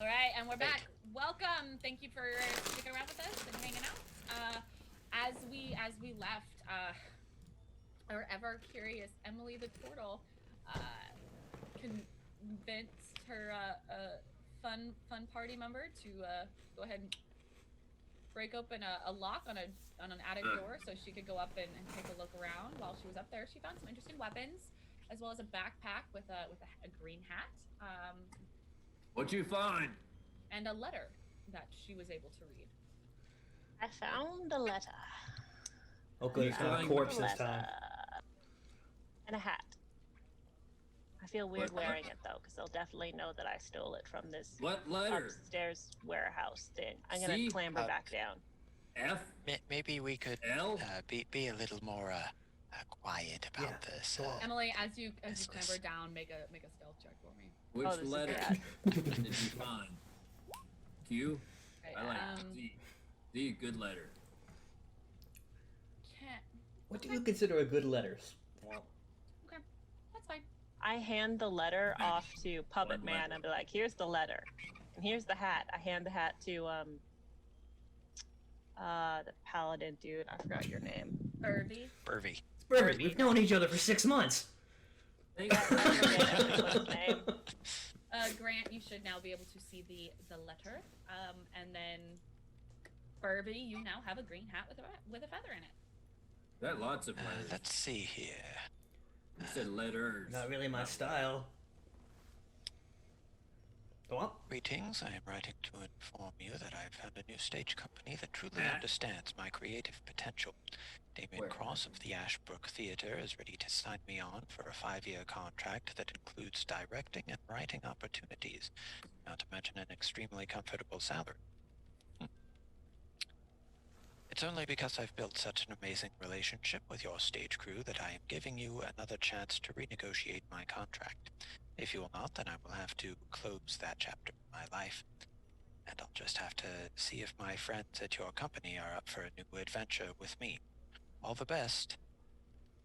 right, and we're back. Welcome. Thank you for sticking around with us and hanging out. As we left, our ever curious Emily the Turtle convinced her fun party member to go ahead and break open a lock on an attic door so she could go up and take a look around. While she was up there, she found some interesting weapons, as well as a backpack with a green hat. What'd you find? And a letter that she was able to read. I found a letter. Oh, good. It's not a corpse this time. And a hat. I feel weird wearing it though, because they'll definitely know that I stole it from this upstairs warehouse thing. I'm gonna clamber back down. F. Maybe we could be a little more quiet about this. Emily, as you clamber down, make a stealth check for me. Which letter did you find? Q. Okay, I like D. D. Good letter. What do you consider a good letter? Okay, that's fine. I hand the letter off to Puppet Man and be like, "Here's the letter, and here's the hat." I hand the hat to the paladin dude. I forgot your name. Burvey. Burvey. It's Burvey. We've known each other for 6 months. I forget everyone's name. Grant, you should now be able to see the letter, and then Burvey, you now have a green hat with a feather in it. Got lots of letters. Let's see here. You said letters. Not really my style. Go on. Greetings. I am writing to inform you that I have found a new stage company that truly understands my creative potential. Damien Cross of the Ashbrook Theater is ready to sign me on for a 5-year contract that includes directing and writing opportunities, not to mention an extremely comfortable salary. It's only because I've built such an amazing relationship with your stage crew that I am giving you another chance to renegotiate my contract. If you will not, then I will have to close that chapter of my life. And I'll just have to see if my friends at your company are up for a new adventure with me. All the best,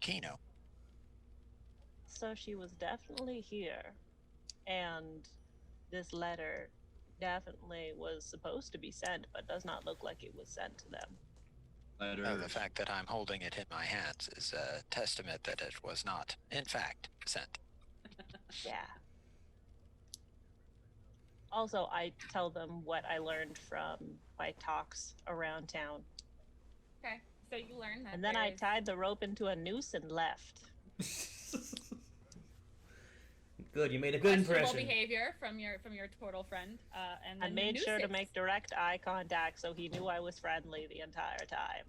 Kino. So she was definitely here, and this letter definitely was supposed to be sent, but does not look like it was sent to them. The fact that I'm holding it in my hands is a testament that it was not, in fact, sent. Yeah. Also, I tell them what I learned from my talks around town. Okay, so you learn that. And then I tied the rope into a noose and left. Good, you made a good impression. Behavior from your turtle friend, and then I made sure to make direct eye contact so he knew I was friendly the entire time.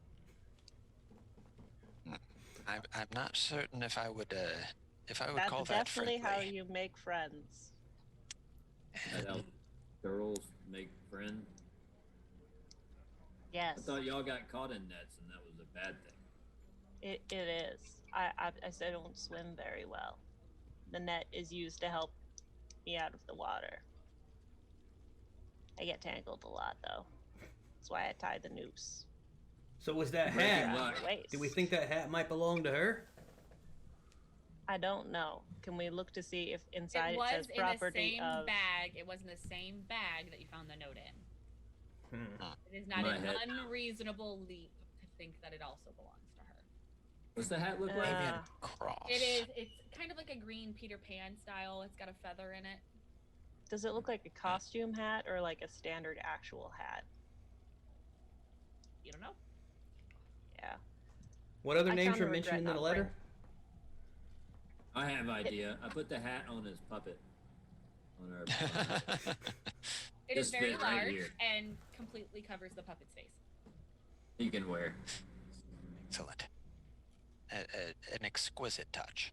I'm not certain if I would That's call that friendly. definitely how you make friends. That's how girls make friends. Yes. I thought y'all got caught in nets and that was a bad thing. It is. I still don't swim very well. The net is used to help me out of the water. I get tangled a lot, though. That's why I tied the noose. So was that hat? Do we think that hat might belong to her? I don't know. Can we look to see if inside it says in property the same of... bag. It was in the same bag that you found the note in. It is not an unreasonable leap to think that it also belongs to her. What's the hat look like? Cross. It's kind of like a green Peter Pan style. It's got a feather in it. Does it look like a costume hat or like a standard actual hat? You don't know. Yeah. What other names were mentioned in the letter? I have idea. I put the hat on his puppet. On our It is very large and completely covers the puppet's face. He can wear. Excellent. An exquisite touch.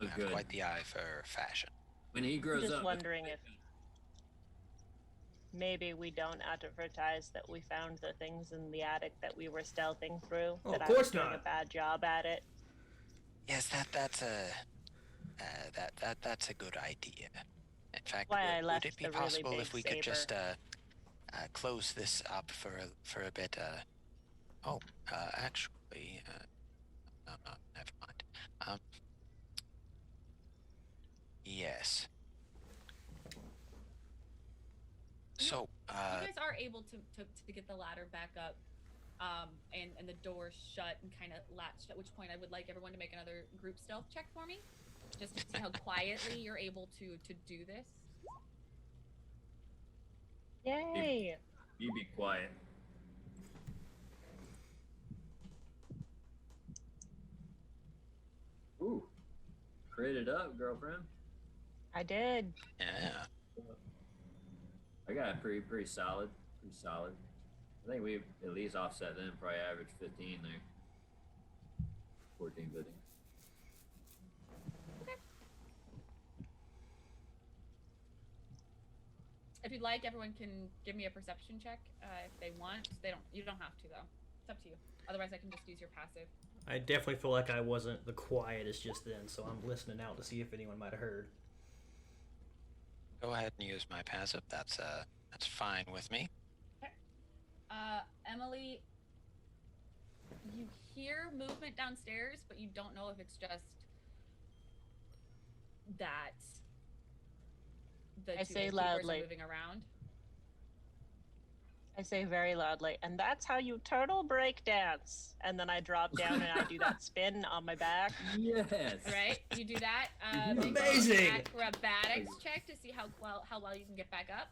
Oh, I have quite the eye for fashion. When he grows up. Just up, wondering if maybe we don't advertise that we found the things in the attic that we were stealthing through. Oh, that of course I was doing not. a bad job at it. Yes, that's a good idea. In fact, would it be possible really if we could just close this up for a bit? Actually, no, never mind. Yes. So, you guys are able to get the ladder back up, and the door shut and kind of latched. At which point, I would like everyone to make another group stealth check for me, just to see how quietly you're able to do this. Yay! You be quiet. Ooh, crit it up, girlfriend. I did. yeah. I got pretty solid. Pretty solid. I think we at least offset them. Probably average 15 there. 14, 15. Okay. If you'd like, everyone can give me a perception check if they want. They don't. You don't have to though. It's up to you. Otherwise, I can just use your passive. I definitely feel like I wasn't the quietest just then, so I'm listening out to see if anyone might have heard. Go ahead and use my passive. That's fine with me. Emily, you hear movement downstairs, but you don't know if it's just that the I two say innkeepers loudly. are moving around. I say very loudly, and that's how you turtle break dance. And then I drop down and I do that spin on my back. Yes. Right? You do that. Amazing. Make an acrobatics check to see how well you can get back up.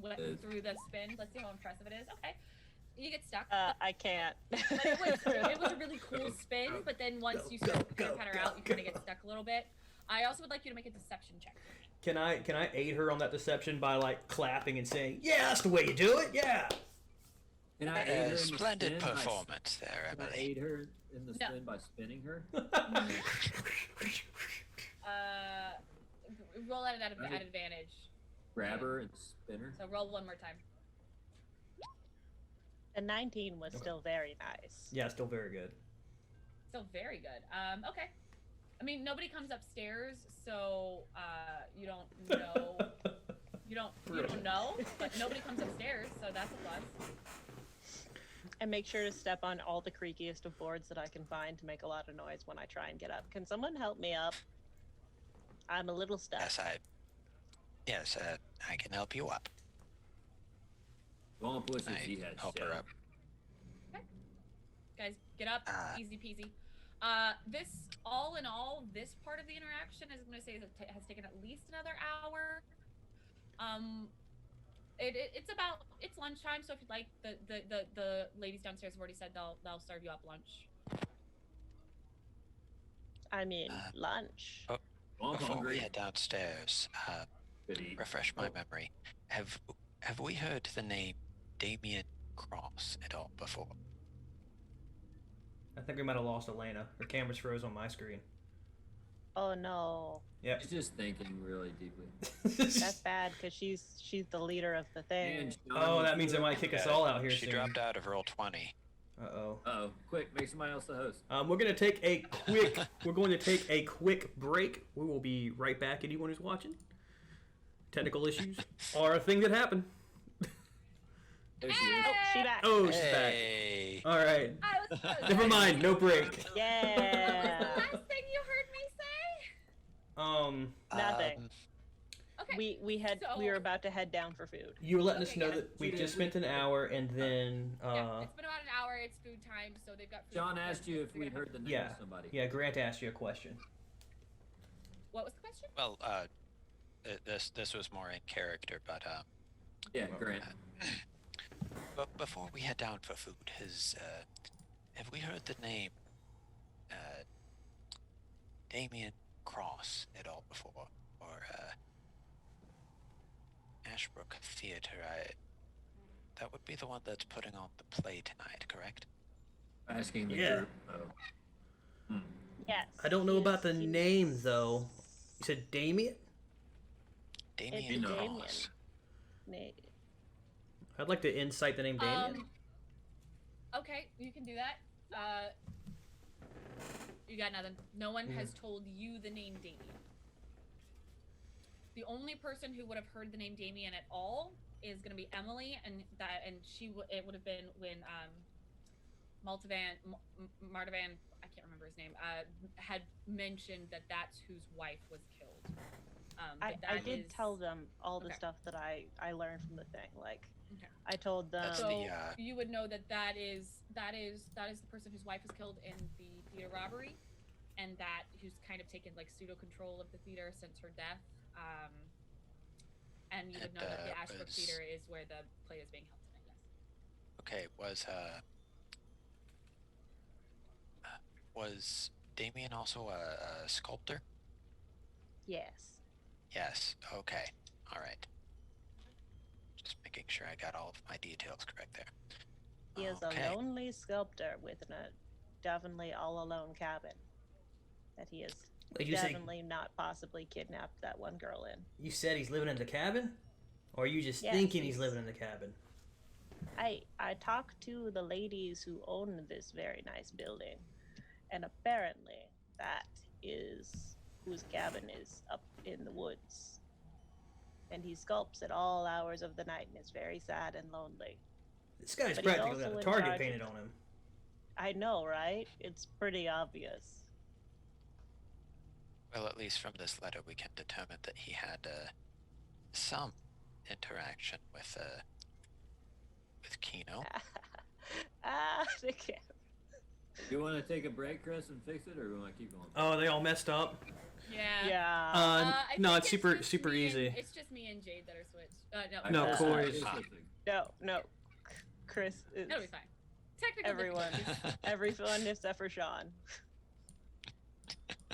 Through the spin. Let's see how impressive it is. Okay. You get stuck. I can't. But it was a really cool spin, but then once you start to patter out, you kind of get stuck a little bit. I also would like you to make a deception check. Can I aid her on that deception by like clapping and saying, "Yeah, that's the way you do it. Yeah." Can I aid her in the Splendid spin performance there, Can I Emily. aid her in the spin by spinning her? Roll at advantage. Grab her and spin her? So roll one more time. The 19 was still very nice. Yeah, still very good. Still very good. Okay. I mean, nobody comes upstairs, so you don't know. You don't know, but nobody comes upstairs, so that's a plus. And make sure to step on all the creakiest of boards that I can find to make a lot of noise when I try and get up. Can someone help me up? I'm a little stuck. Yes, I can help you up. Long pushes I he had help her up. Okay. Guys, get up. Easy peasy. This, all in all, this part of the interaction, I'm going to say, has taken at least another hour. It's lunchtime, so if you'd like, the ladies downstairs have already said they'll serve you up lunch. I mean, lunch. Before we head downstairs, refresh my memory. Have we heard the name Damien Cross at all before? I think we might have lost Alaina. Her camera's froze on my screen. Oh no. Yep. She's just thinking really deeply. That's bad because she's the leader of the thing. Oh, that means they might kick us all out here She soon. dropped out of roll 20. Uh-oh. Uh-oh. Quick, make somebody else the host. We're going to take a quick break. We will be right back. Anyone who's watching, technical issues are a thing that happen. There she is. Oh, she back. Oh, she's Hey. back. All right. I was so Never mind. No break. What was Yeah. the last thing you heard me say? Nothing. Okay. We were about to head down for food. You were letting us Okay, know yeah. that we just spent an hour and then Yeah, it's been about an hour. It's food time, so they've got food. John asked you if we'd heard the name of somebody. yeah, Grant asked you a question. What was the question? Well, this was more in character, but Yeah, Grant. But before we head down for food, have we heard the name Damien Cross at all before, or Ashbrook Theater? That would be the one that's putting on the play tonight, correct? Asking the Yeah. group. Oh. Yes. I don't know about the name though. You said Damien? Damien Damien. Cross. I'd like to incite the name Damien. Okay, you can do that. You got nothing. No one has told you the name Damien. The only person who would have heard the name Damien at all is going to be Emily, and it would have been when Martavan, I can't remember his name, had mentioned that that's whose wife was killed. I that did is- tell them all the Okay. stuff that I learned from the thing. Like, Okay. I told them. That's So the, you would know that is the person whose wife was killed in the theater robbery, and that who's kind of taken like pseudo control of the theater since her death. And you would know that the Ashbrook was- Theater is where the play is being held tonight. Yes. Okay, was Damien also a sculptor? Yes. Yes. Okay. All right. Just making sure I got all of my details correct there. He is Okay. a lonely sculptor with a definitely all alone cabin that he is Wait, you say definitely not possibly kidnapped that one girl in. you said he's living in the cabin, or are you just Yes, thinking he's he's- living in the cabin? I talked to the ladies who own this very nice building, and apparently that is whose cabin is up in the woods. And he sculpts at all hours of the night and is very sad and lonely. This guy's But he's practically got also a in target charge painted of- on him. I know, right? It's pretty obvious. Well, at least from this letter, we can determine that he had some interaction with Kino. The camera. You want to take a break, Chris, and fix it, or we want to keep going? Oh, they all messed up. Yeah. Yeah. I No, think it's super just super me and- easy. It's just me and Jade that are switched. No, Okay, Corey's- so switching. No. Chris is That'll be fine. Technical everyone. difficulties. Everyone except for Sean.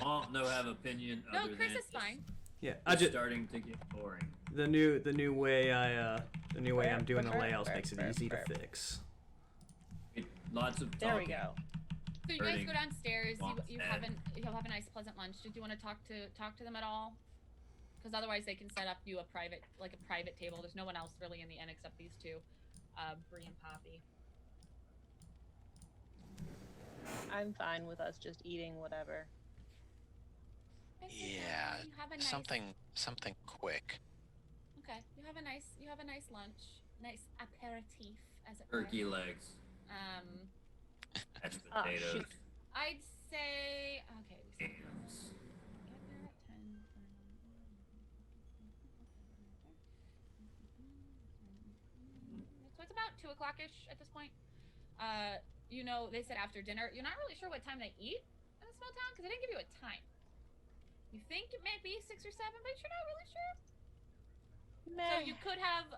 Won't no have opinion. No, other Chris than is fine. Yeah, It's I just starting to get boring. the new way I'm doing the layouts makes it easy to fix. Lots of There we talking. go. So you guys Hurting go downstairs. Mom's You'll head. have a nice pleasant lunch. Did you want to talk to them at all? Because otherwise they can set up you a private table. There's no one else really in the inn except these two, Bree and Poppy. I'm fine with us just eating whatever. Okay, Yeah, you have a nice, something quick. Okay, you have a nice lunch, nice aperitif as it Turkey were. legs, mashed Ah, potatoes. shoot. I'd say okay. We said Hams. get there at 10. So it's about 2 o'clock-ish at this point. You know, they said after dinner. You're not really sure what time they eat in the small town because they didn't give you a time. You think it may be 6 or 7, but you're not really sure. So you could have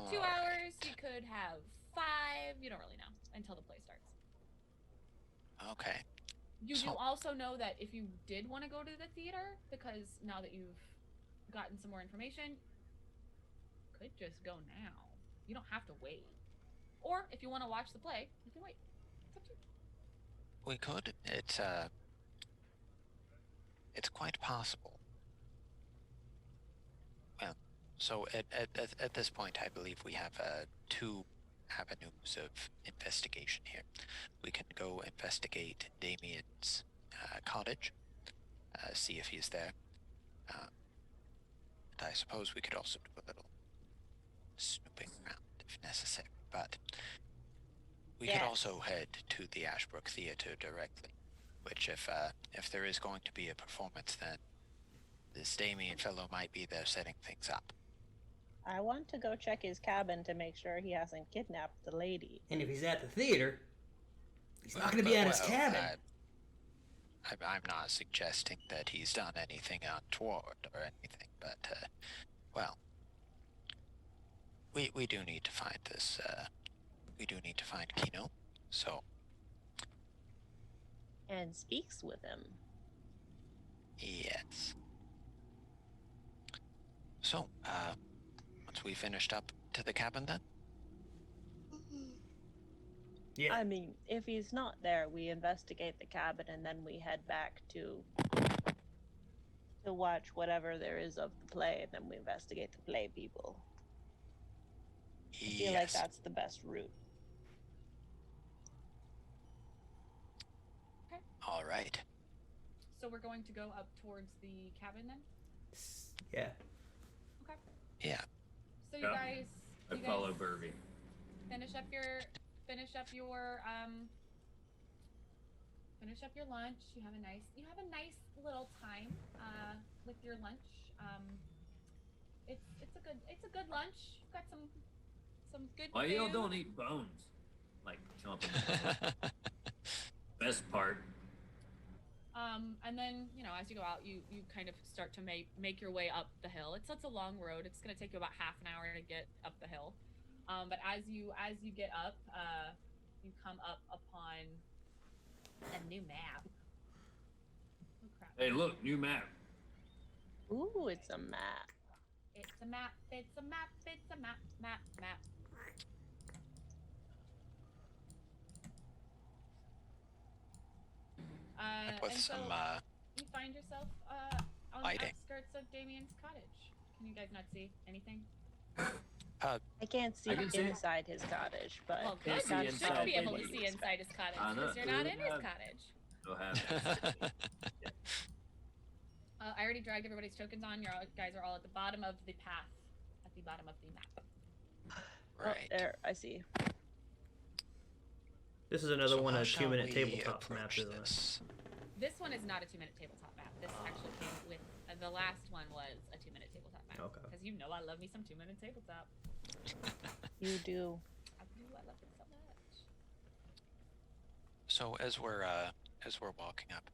2 Alright. hours. You could have 5. You don't really know until the play starts. Okay. You do So- also know that if you did want to go to the theater, because now that you've gotten some more information, you could just go now. You don't have to wait. Or if you want to watch the play, you can wait. It's up to you. We could. It's quite possible. Well, so at this point, I believe we have 2 avenues of investigation here. We can go investigate Damien's cottage, see if he's there. And I suppose we could also do a little snooping around if necessary. But we could Yeah. also head to the Ashbrook Theater directly. Which, if there is going to be a performance, then this Damien fellow might be there setting things up. I want to go check his cabin to make sure he hasn't kidnapped the lady. And if he's at the theater, he's not going to be at his cabin. I'm not suggesting that he's done anything untoward or anything, but well, we do need to find this. We do need to find Kino. So And speaks with him. yes. So once we finished up to the cabin, then. Yeah. I mean, if he's not there, we investigate the cabin and then we head back to watch whatever there is of the play, and then we investigate the play people. I feel like Yes. that's the best route. All right. So we're going to go up towards the cabin then. Yeah. Okay. Yeah. So you Yeah. guys, I you follow guys Burby. finish up your lunch. You have a nice little time with your lunch. It's a good lunch. Got some good. Why y'all food. don't eat bones? Like chomping. Best part. And then as you go out, you kind of start to make your way up the hill. It's a long road. It's gonna take you about half an hour to get up the hill. But as you get up, you come up upon a new map. Oh, crap. Hey, look, new map. Ooh, it's a map. It's a map. It's a map. It's a map. Map. With And some so you find yourself on the lighting. outskirts of Damien's cottage. Can you guys not see anything? I can't see I can see it. inside his cottage, but Well, Can't good. see You inside should be able to Damien's. see inside his cottage I know. because you're not in his Yeah. cottage. No have. I already dragged everybody's tokens on. You guys are all at the bottom of the path, at the bottom of the map. oh, there, I see. This is another So one how of shall 2-minute we tabletop approach maps, isn't it? this? This one is not a 2-minute tabletop map. This actually came with the last one was a 2-minute tabletop map. Okay. Because I love me some 2-minute tabletop. You do. I do. I love it so much. So as we're walking up,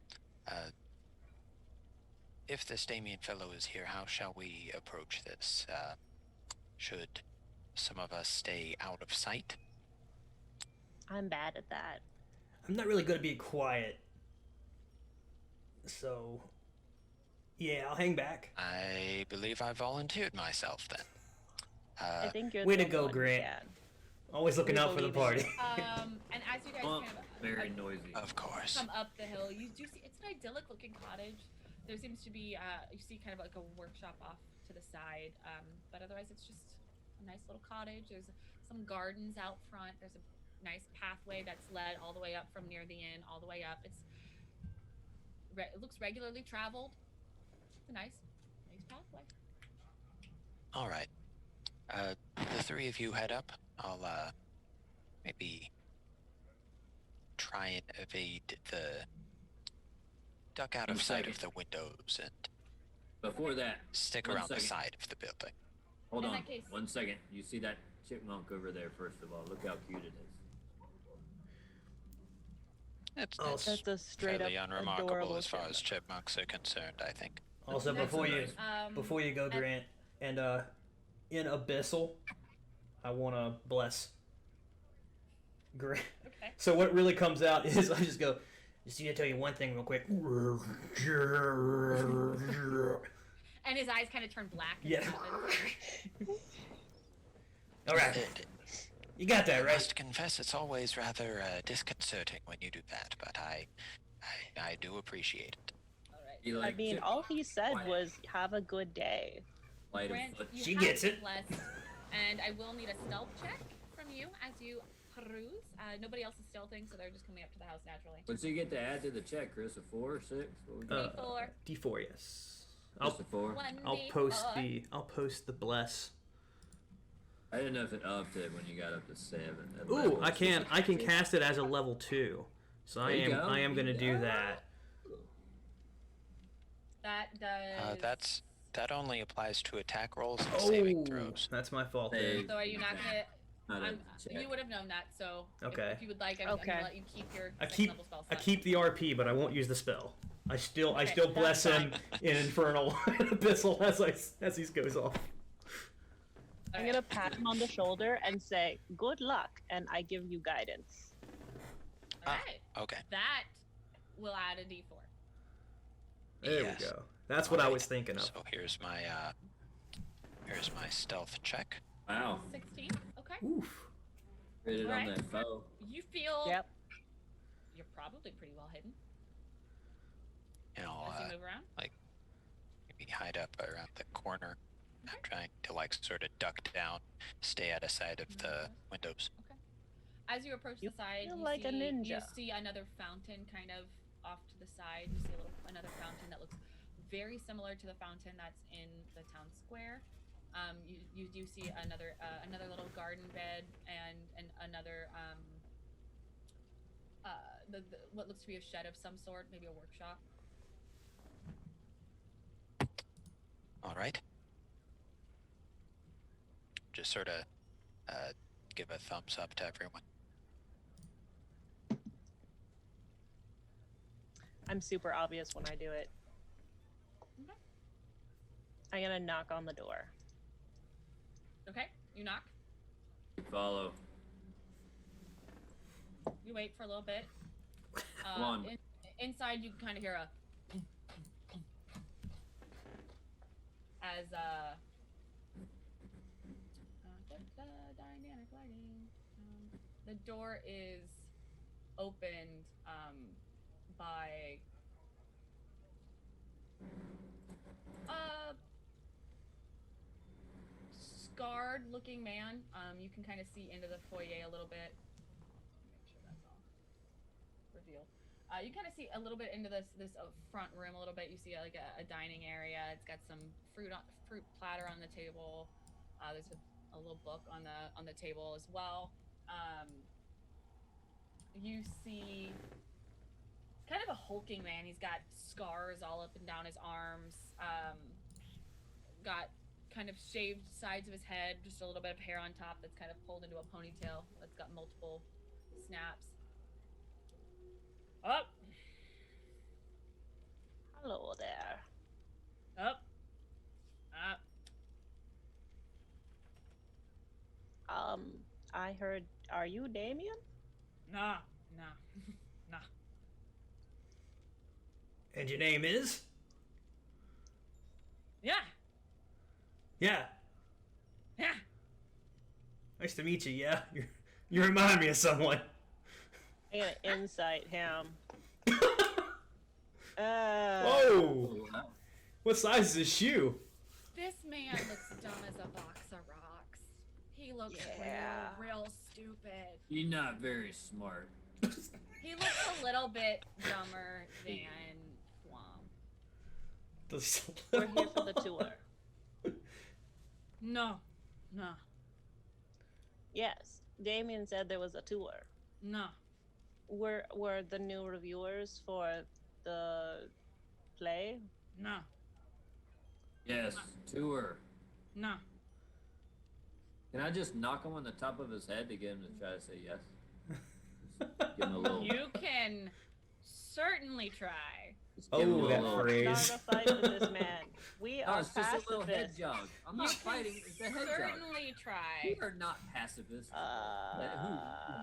if this Damien fellow is here, how shall we approach this? Should some of us stay out of sight? I'm bad at that. I'm not really good at being quiet. So, yeah, I'll hang back. I believe I volunteered myself then. I think you're way the to go, one, Grant. yeah. Always looking We out for the believe in party. And as you guys Well, kind of very noisy. Of course. come up the hill, you do see it's an idyllic looking cottage. There seems to be you see kind of like a workshop off to the side, but otherwise it's just a nice little cottage. There's some gardens out front. There's a nice pathway that's led all the way up from near the inn, all the way up. It looks regularly traveled. It's a nice pathway. All right. The three of you head up. I'll maybe try and evade duck out of sight of the windows and Before that, stick One around the second. side of the building. hold In on. that case- 1 second. You see that chipmunk over there, first of all. Look how cute it is. It's That's a straight fairly up unremarkable adorable as far as chipmunk. chipmunks are concerned, I think. Also, That's nice. before you go, and- Grant, and in Abyssal, I want to bless Grant. Okay. So what really comes out is I just go, just need to tell you one thing real quick. And his eyes kind of turn black. And Yeah. sudden. All right, you got that I right. must confess, it's always rather disconcerting when you do that, but I do appreciate it. All right. He, I like, mean, chip- all he said quiet, was, have a good day. light of Grant, foot. you She have gets been it. blessed, and I will need a stealth check from you as you peruse. Nobody else is stealthing, so they're just coming up to the house naturally. What's he get to add to the check, Chris? A 4 or 6? What we got? D4. D4, yes. Just a 4. 1d4. I'll post the bless. I didn't know if it upped it when you got up to 7. At Ooh, level I can 6. cast it as a level 2. So There you go. I am gonna do that. That does. That only applies to attack rolls and saving Oh, throws. that's my fault. Hey. There. So are you not gonna? Not I'm, a check. you would have known that. So Okay. if you would like, I'm Okay. gonna let you keep your I second keep level spell I slot. keep the RP, but I won't use the spell. I still Okay, bless that's him in Infernal Abyssal as he goes off. I'm Alright. gonna pat him on the shoulder and say, good luck, and I give you guidance. All right. Okay. That will add a D4. There Yes. we go. That's what I Alright, was thinking of. So here's my stealth check. Wow. 16. Okay. Oof. Rated on Alright. that foe. You feel Yep. you're probably pretty well hidden And I'll as you move around. maybe hide up around the corner. I'm trying to sort of duck down, stay out of sight of the windows. As you approach You the side, feel you like a see, ninja. You see another fountain kind of off to the side. You see another fountain that looks very similar to the fountain that's in the town square. You do see another little garden bed and another what looks to be a shed of some sort, maybe a workshop. All right. Just sort of give a thumbs up to everyone. I'm super obvious when I do it. Okay. I'm gonna knock on the door. Okay, you knock. Follow. You wait for a little bit. Come on. Inside, you can kind of hear a as dynamic lighting. The door is opened by a scarred-looking man. You can kind of see into the foyer a little bit. Make sure that's all revealed. You kind of see a little bit into this front room a little bit. You see like a dining area. It's got some fruit platter on the table. There's a little book on the table as well. You see kind of a hulking man. He's got scars all up and down his arms. Got kind of shaved sides of his head, just a little bit of hair on top that's kind of pulled into a ponytail that's got multiple snaps. Up. Hello there. Up. Up. I heard. Are you Damien? Nah. And your name is? Yeah. Yeah. Yeah. Nice to meet you. Yeah. You remind me of someone. I'm gonna insight him. Whoa! What size is his shoe? This man looks dumb as a box of rocks. He looks real stupid. You're not very smart. He looks a little bit dumber than Flom. We're here for the tour. No. Yes, Damien said there was a tour. No. Were the new reviewers for the play? No. Yes, tour. No. Can I just knock him on the top of his head to get him to try to say yes? Just give him a little. You can certainly try. Just give him a that little. phrase. Start a fight with this man. We No, are it's just a little head pacifists. jog. I'm You not can fighting. It's a head jog. certainly try. We are not pacifists.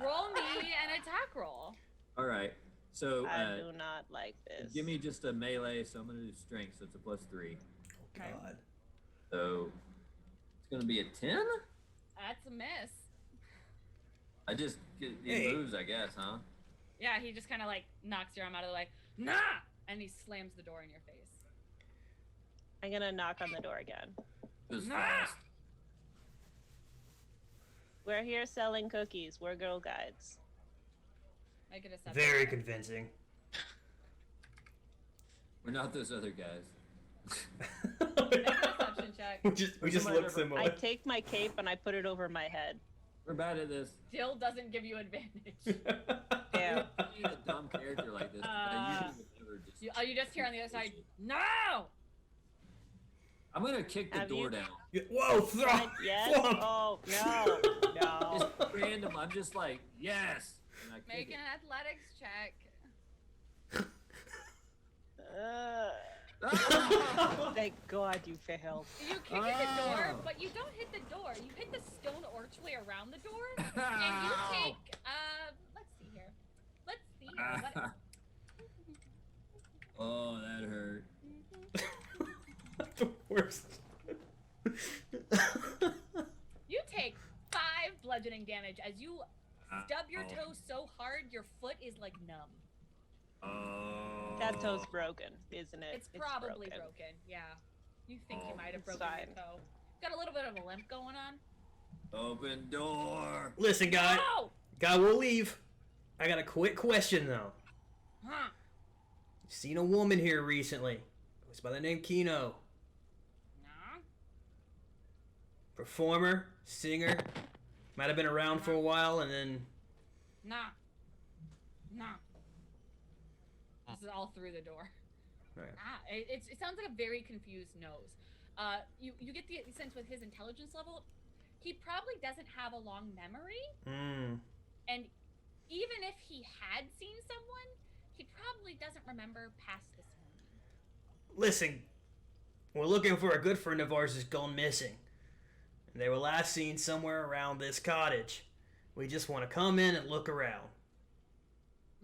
Roll me an attack roll. All right. So I do not like this. give me just a melee. So I'm gonna do strength. So it's a +3. Okay. God. So it's gonna be a 10. That's a miss. I just he Hey. moves, I guess, huh? Yeah, he just kind of like knocks your arm out of the way. Nah! And he slams the door in your face. I'm gonna knock on the door again. It was Nah! fast. We're here selling cookies. We're Girl Guides. Make it a 7. Very convincing. We're not those other guys. Make an deception check. we just look similar. I take my cape and I put it over my head. We're bad at this. Still doesn't give you advantage. Damn. Being a dumb character like this, I usually would never just. You just hear on the other side, no! I'm gonna kick the Have door you- down. Whoa! Throw! Yes? Flump. Oh, no. No. Just random. I'm just like, yes. And I Make kick an athletics check. Thank God you failed. You kick at the door, Oh. but you don't hit the door. You hit the stone archway around the door, it. and you take, let's see here. Let's see here. Oh, that hurt. The worst. You take 5 bludgeoning damage as you stub your Oh. toe so hard your foot is like numb. Oh. That toe's broken, isn't it? It's probably broken. Yeah. You think you Oh, might have it's broken your fine. toe. Got a little bit of a limp going on. Open door. Listen, guy. Oh! Guy, we'll leave. I got a quick question though. Huh. Seen a woman here recently. It was by the name Kino. No? Performer, singer. Might have been around for a while and then. Nah. Nah. This is all through the door. Right. It sounds like a very confused nose. You get the sense with his intelligence level, he probably doesn't have a long memory, and even if he had seen someone, he probably doesn't remember past this morning. Listen, we're looking for a good friend of ours who's gone missing. And they were last seen somewhere around this cottage. We just want to come in and look around.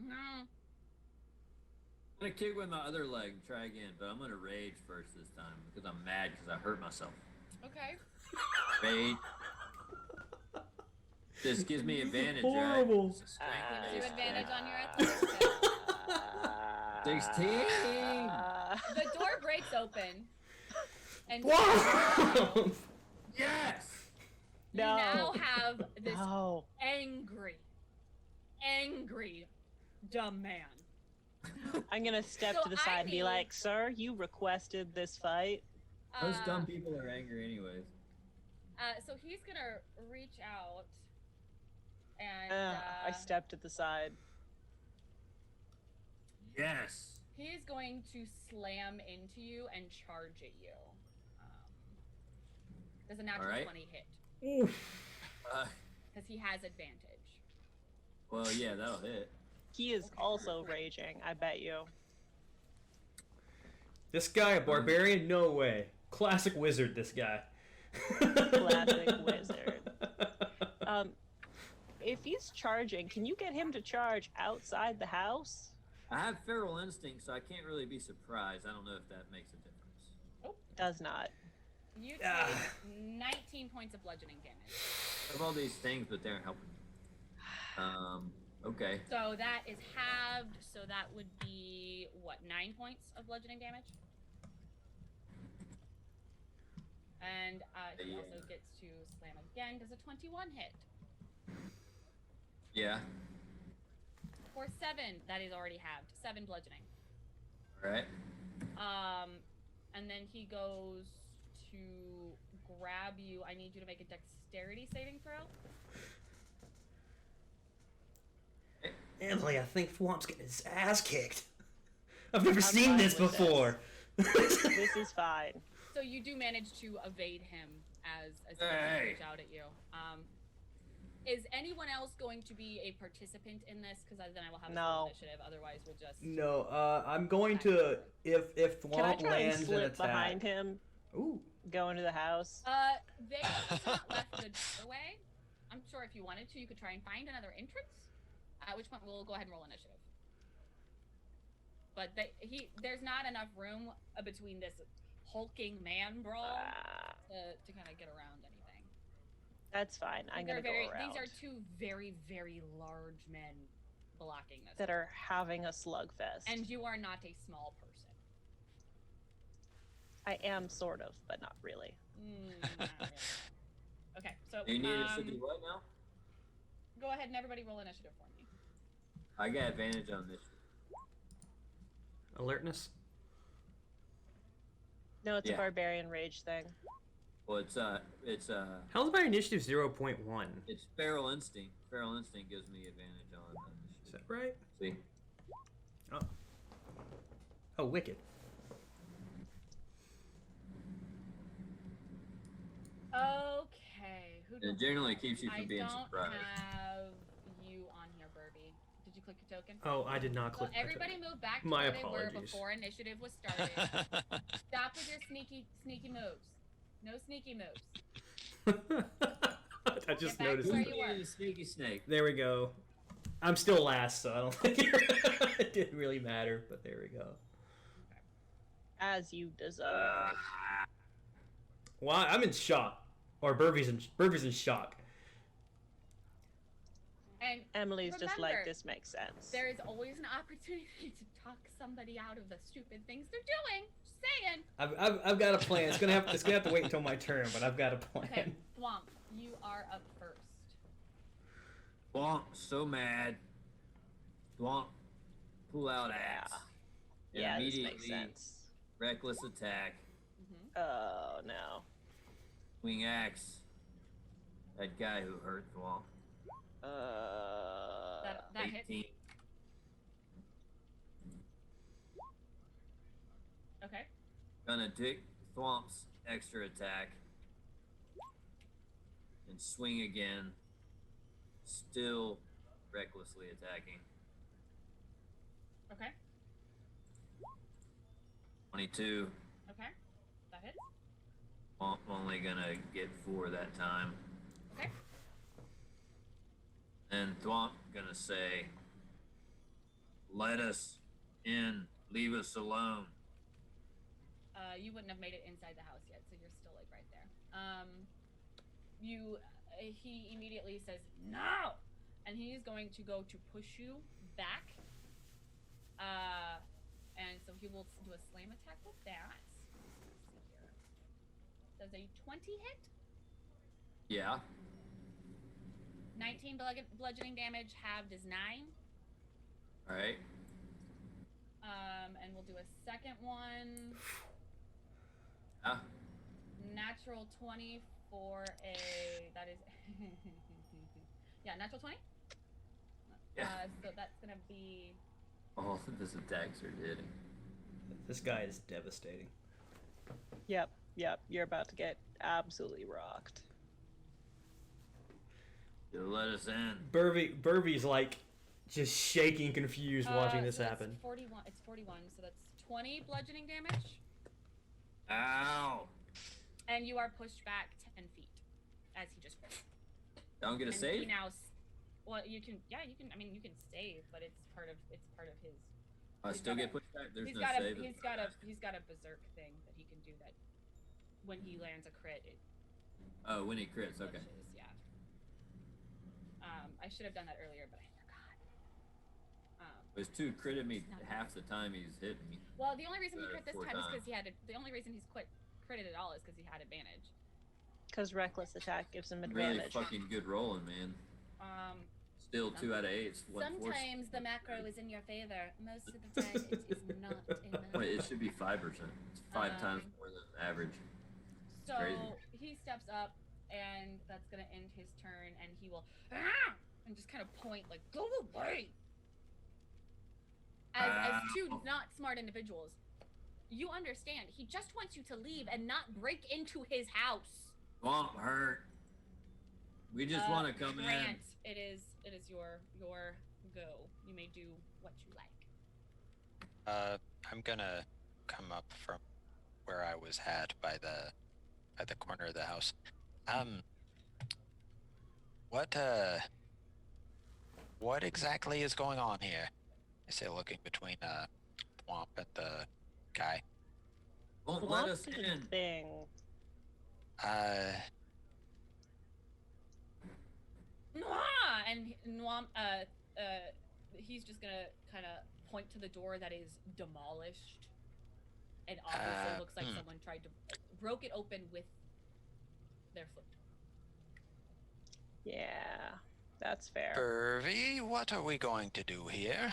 No. I'm gonna kick with my other leg and try again, but I'm gonna rage first this time because I'm mad because I hurt myself. Okay. Rage. This gives me advantage, Horrible. right? It's a strength Gives you based advantage thing. on your athletics. 16. The door breaks open, and Whoa! Yes. you now have this No. angry demand. I'm gonna step So to the I side and be need- like, "Sir, you requested this fight." Most dumb people are angry anyways. So he's gonna reach out and I stepped to the side. Yes. he is going to slam into you and charge at you. Does a natural Alright. 20 hit? Uh, Because he has advantage. well, yeah, that'll hit. He is also raging, I bet you. This guy, a barbarian? No way. Classic wizard, this guy. Classic wizard. If he's charging, can you get him to charge outside the house? I have feral instinct, so I can't really be surprised. I don't know if that makes a difference. Does not. You take Ah. 19 points of bludgeoning damage. I have all these things, but they aren't helping. Okay. So that is halved, so that would be, what, 9 points of bludgeoning damage? And he Yeah. also gets to slam again. Does a 21 hit? Yeah. For 7, that is already halved. 7 bludgeoning. All right. And then he goes to grab you. I need you to make a dexterity saving throw. Emily, I think Fwomp's getting his ass kicked. I've never I'm seen fine this with this. before. This is fine. So you do manage to evade him as he Hey. reach out at you. Is anyone else going to be a participant in this? Because then I will have a No. initiative. Otherwise, we'll just. No, I'm going to if Can I Thwomp try and lands an slip attack. behind him, Ooh, go into the house? They have not left the doorway. I'm sure if you wanted to, you could try and find another entrance. At which point we'll go ahead and roll initiative. But there's not enough room between this hulking man brawl to kind of get around anything. That's fine. I'm gonna go around. These are two very, very large men blocking this. That are having a slugfest. And you are not a small person. I am sort of, but not really. Not really. Okay, so You need us to do what now? go ahead and everybody roll initiative for me. I got advantage on this. alertness. No, it's Yeah. a barbarian rage thing. Well, it's How's my initiative 0.1? it's feral instinct. Feral instinct gives me advantage on Is initiative. that right? See? Oh, wicked. Okay. Who It generally keeps you I from being don't surprised. have you on here, Burby. Did you click your token? Oh, I did not Well, click. my everybody move back to My where they were apologies. before initiative was started. Stop with your sneaky moves. No sneaky moves. token. I just Get back to noticed. where that. you were. Yeah, sneaky snake. There we go. I'm still last, so I don't think it didn't really matter. But there we go. As you deserve. Why? I'm in shock. Or Burby's in shock. And Emily's just like, remember, this makes sense. there is always an opportunity to talk somebody out of the stupid things they're doing. Just saying. I've got a plan. It's gonna have to wait until my turn, but I've got a plan. Okay, Thwomp, you are up first. Thwomp, so mad. Thwomp, pull out axe. And Yeah, this immediately makes sense. reckless attack. Oh, no. Swing axe. That guy who hurt Thwomp. That hits. 18. Okay. Gonna take Thwomp's extra attack and swing again, still recklessly attacking. Okay. 22. Okay. That hits. Thwomp only gonna get 4 that time. Okay. And Thwomp gonna say, "Let us in. Leave us alone." You wouldn't have made it inside the house yet, so you're still like right there. He immediately says no, and he's going to go to push you back. And so he will do a slam attack with that. Let's see here. Does a 20 hit? Yeah. 19 bludgeoning damage. Halved is 9. All right. And we'll do a second one. Natural 20 for a. That is. Yeah, natural 20. Yeah. So that's gonna be. All of his attacks are hitting. This guy is devastating. Yep. You're about to get absolutely rocked. You let us in. Burby's like just shaking, confused, watching this so happen. It's 41. It's 41. So that's 20 bludgeoning damage. Ow! And you are pushed back 10 feet as he just. Don't get a and save. He now. Well, you can. Yeah, you can. I mean, you can save, but it's part of his. I still get pushed back. There's no save. He's got a berserk thing that he can do that when he lands a crit. Oh, when he crits, okay. Glitches, yeah. I should have done that earlier, but I forgot. His 2 critted me half the time he's hit me. Well, the only reason he crit this 4 time is times. because the only reason he's critted at all is because he had advantage. Because reckless attack gives him Really advantage. fucking good rolling, man. Still 2 out of 8. Sometimes the macro is in your favor. Most of the time, it is not in my Wait, it should be 5%. It's 5 times more than average. So crazy. he steps up, and that's gonna end his turn, and he will and just kind of point like, "Go away!" As 2 not smart individuals, you understand. He just wants you to leave and not break into his house. Won't hurt. We just want to come Grant, it is your go. You may do what you like. I'm gonna come up from where I was at by the corner of the house. What exactly is going on here? I say, looking between Thwomp and the guy. Won't let us Thwomp in. thing. And Nwam, he's just gonna kind of point to the door that is demolished, and obviously looks like someone tried to broke it open with their foot. Yeah, that's fair. Burvy, what are we going to do here?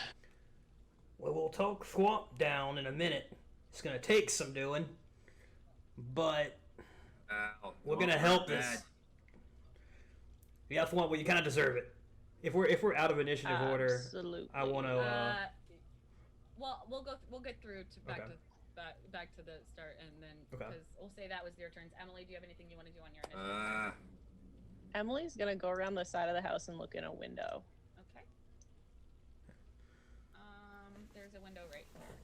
Well, we'll talk Thwomp down in a minute. It's gonna take some doing, but we're gonna help this. Yeah, Thwomp, well, you kind of deserve it. If we're out of initiative order, Absolutely. I want to. Well, we'll get through to back Okay. to back to the start, and then Okay. because we'll say that was your turns. Emily, do you have anything you want to do on your initiative? Emily's gonna go around the side of the house and look in a window. Okay. There's a window right here.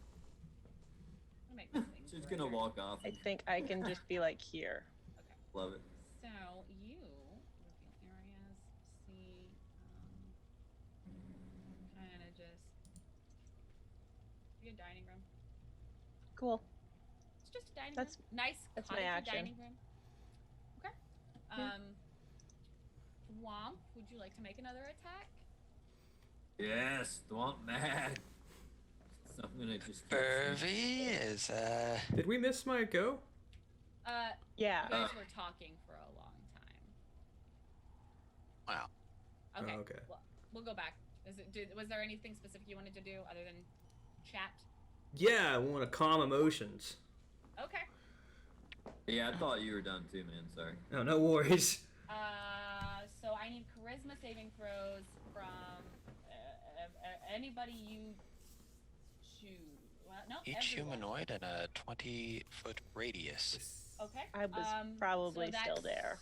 I'll make this thing She's brighter. gonna walk off. I think I can just be like here. Okay. Love it. So you reveal areas. See, kind of just be a dining room. Cool. It's just a dining That's- room. Nice, that's my cottagey action. dining room. Okay. Yeah. Womp, would you like to make another attack? Yes, Thwomp mad. So I'm gonna just. Burvy is Did we miss my go? Yeah. You guys were talking for a long time. wow. Okay. Oh, okay. Well, we'll go back. Was there anything specific you wanted to do other than chat? Yeah, I want to calm emotions. Okay. Yeah, I thought you were done too, man. Sorry. No worries. So I need charisma saving throws from anybody you choose. No, Each everyone. humanoid in a 20-foot radius. Okay. I was probably so still there.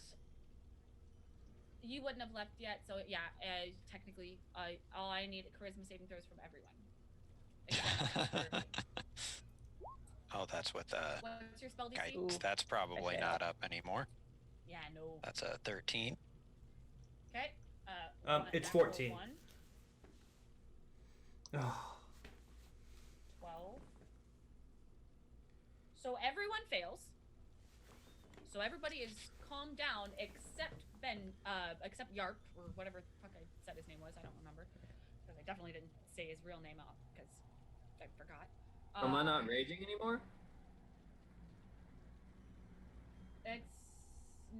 You wouldn't have left yet, so yeah, technically, all I need charisma saving throws from everyone. Except for me. Oh, that's with What's your spell DC? guidance. That's probably failed. not up anymore. Yeah, no. That's a 13. Okay. It's natural 14. 1, Oh, 12. So everyone fails. So everybody is calmed down except except Yarp, or whatever the fuck I said his name was. I don't remember. Because I definitely didn't say his real name out, because I forgot. Am I not raging anymore? It's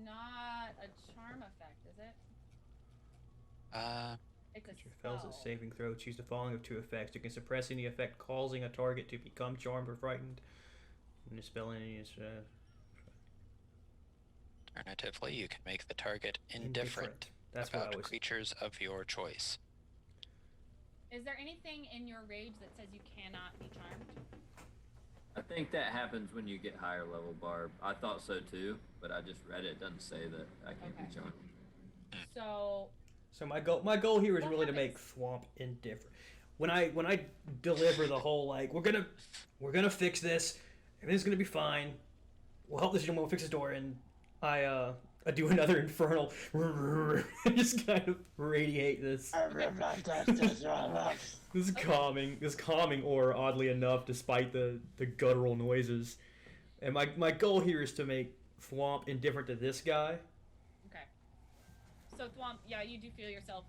not a charm effect, is it? It's a creature fails spell. its saving throw. Choose the following of two effects. You can suppress any effect causing a target to become charmed or frightened. And the spell any is Alternatively, you can make the target indifferent That's what about I was. creatures of your choice. Is there anything in your rage that says you cannot be charmed? I think that happens when you get higher level, Barb. I thought so too, but I just read it. It doesn't say that I can't be charmed. So So my goal here is What really to make happens? Thwomp indifferent. When I deliver the whole like we're gonna fix this, everything's gonna be fine. We'll help this gentleman fix his door, and I do another infernal and just kind of radiate this calming aura, oddly enough, despite the guttural noises. And my goal here is to make Thwomp indifferent to this guy. okay. So Thwomp, yeah, you do feel yourself.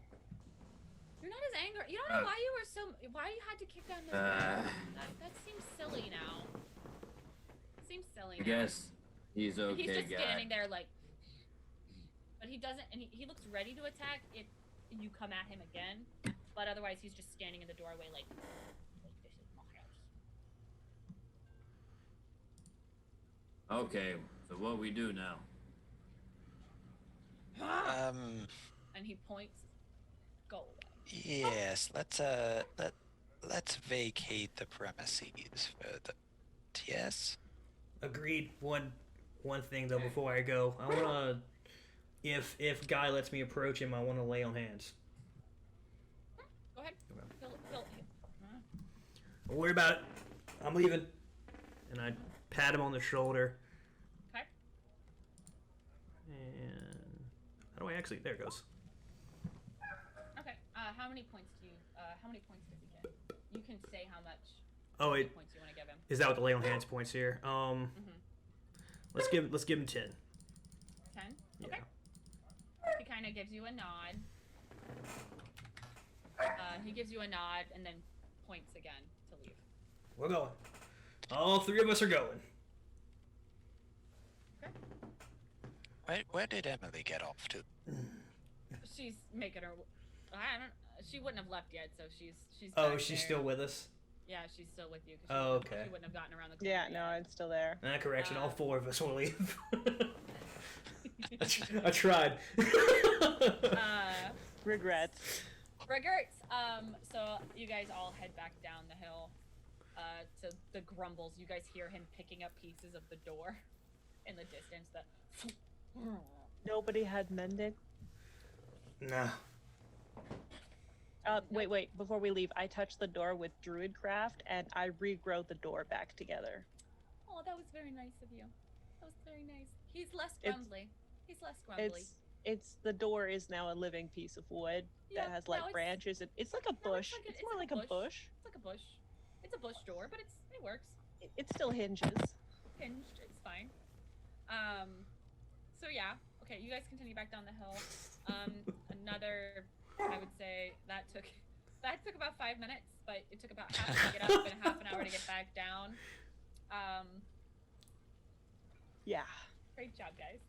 You're not as angry. You don't know why you were so. Why you had to kick down this door. That seems silly now. Seems silly. I now. guess he's okay, He's just guy. standing there like. But he doesn't, and he looks ready to attack if you come at him again. But otherwise, he's just standing in the doorway like this is my house. Okay, so what we do now? And he points. Go away. Yes, let's vacate the premises for the. Yes. Agreed. One thing though before I go, I wanna if Guy lets me approach him, I wanna lay on hands. Go ahead. Phil. Don't worry about it. I'm leaving. And I pat him on the shoulder. Okay. And how do I actually? There it goes. Okay. How many points do you? How many points does he get? You can say how much. Oh, many it points you want to give him. is that what the lay on hands points here? Let's give him 10. 10. Yeah. Okay. He kind of gives you a nod. He gives you a nod and then points again to leave. We're going. All three of us are going. Okay. Where did Emily get off to? She's making her. I don't. She wouldn't have left yet, so she's. Oh, back she's there. still with us. Yeah, she's still with you. 'Cause Oh, she okay. wouldn't have gotten around the corner. Yeah, no, yet. it's still there. Correction, all four of us will leave. I tried. Regrets. Regrets. So you guys all head back down the hill. To the grumbles. You guys hear him picking up pieces of the door in the distance. Nobody had mended. Nah. Wait. Before we leave, I touched the door with Druidcraft, and I regrow the door back together. Oh, that was very nice of you. That was very nice. He's less It's- grumbly. He's less grumbly. It's the door is now a living piece of wood Yeah, that has no, like it's- branches. It's like a No, bush. It's more like a bush. It's like a bush. It's a bush door, but it works. It still hinges. Hinged. It's fine. So yeah. Okay, you guys continue back down the hill. Another. I would say that took about 5 minutes, but it took about half to get up and half an hour to get back down. Yeah, Great job, guys.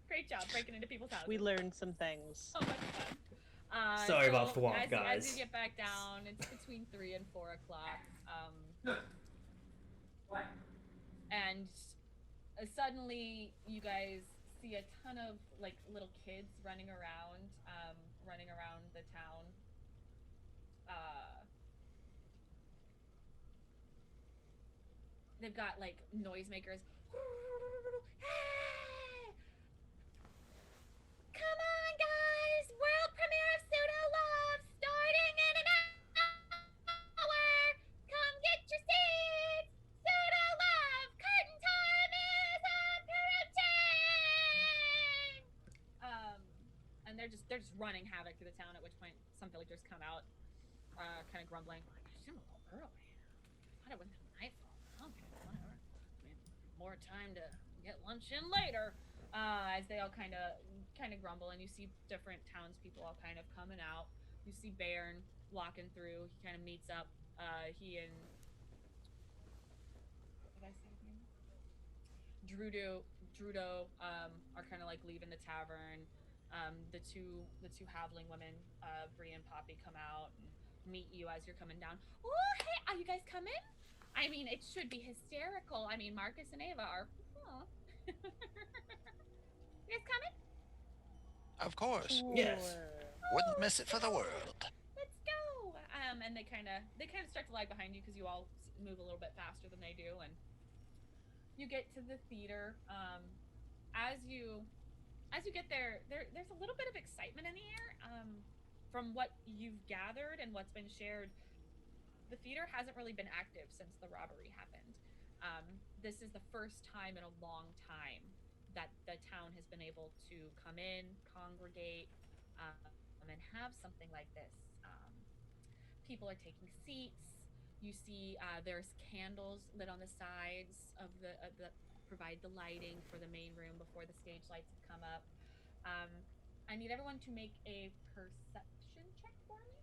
Great job breaking into people's houses. we learned some things. So much fun. Sorry about the walk, as guys. you get back down, it's between 3 and 4 o'clock. And suddenly you guys see a ton of like little kids running around the town. they've got like noisemakers. Hey! Come on, guys! World premiere of Pseudo Love starting in an hour. Come get your seats. Pseudo Love curtain time is approaching. And they're just running havoc through the town. At which point, some villagers come out, kind of grumbling. Like, I should have a little early. I thought it wouldn't have nightfall. Okay, whatever. I mean, more time to get lunch in later. As they all kind of grumble, and you see different townspeople all kind of coming out. You see Bairn walking through. He kind of meets up. He and what did I say his name? Drudo are kind of like leaving the tavern. The two halfling women, Bree and Poppy, come out and meet you as you're coming down. Oh, hey, are you guys coming? I mean, it should be hysterical. I mean, Marcus and Ava are. Oh. You guys coming? Of course. Yes. Wouldn't miss it for the world. Let's go. And they kind of start to lag behind you because you all move a little bit faster than they do, and you get to the theater. As you get there, there's a little bit of excitement in the air. From what you've gathered and what's been shared, the theater hasn't really been active since the robbery happened. This is the first time in a long time that the town has been able to come in, congregate, and have something like this. People are taking seats. You see there's candles lit on the sides of the provide the lighting for the main room before the stage lights have come up. I need everyone to make a perception check for me.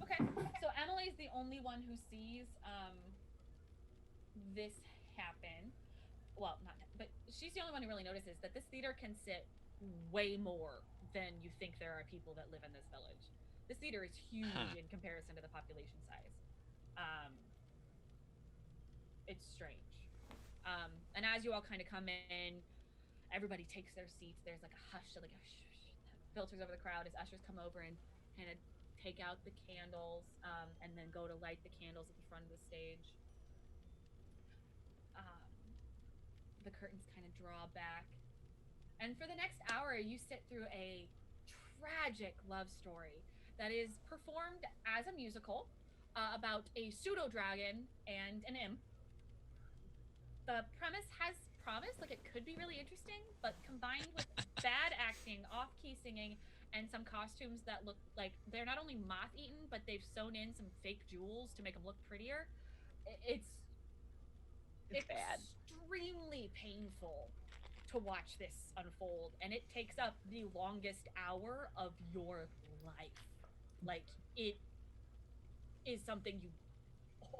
Okay, so Emily's the only one who sees this happen. Well, not, but she's the only one who really notices that this theater can sit way more than you think there are people that live in this village. This theater is huge in comparison to the population size. It's strange. And as you all kind of come in, everybody takes their seats. There's like a hush, like a filters over the crowd as ushers come over and kind of take out the candles, and then go to light the candles at the front of the stage. The curtains kind of draw back, and for the next hour, you sit through a tragic love story that is performed as a musical about a pseudo dragon and an imp. The premise has promise, like it could be really interesting, but combined with bad acting, off-key singing, and some costumes that look like they're not only moth-eaten, but they've sewn in some fake jewels to make them look prettier. It's bad. Extremely painful to watch this unfold, and it takes up the longest hour of your life. Like, it is something you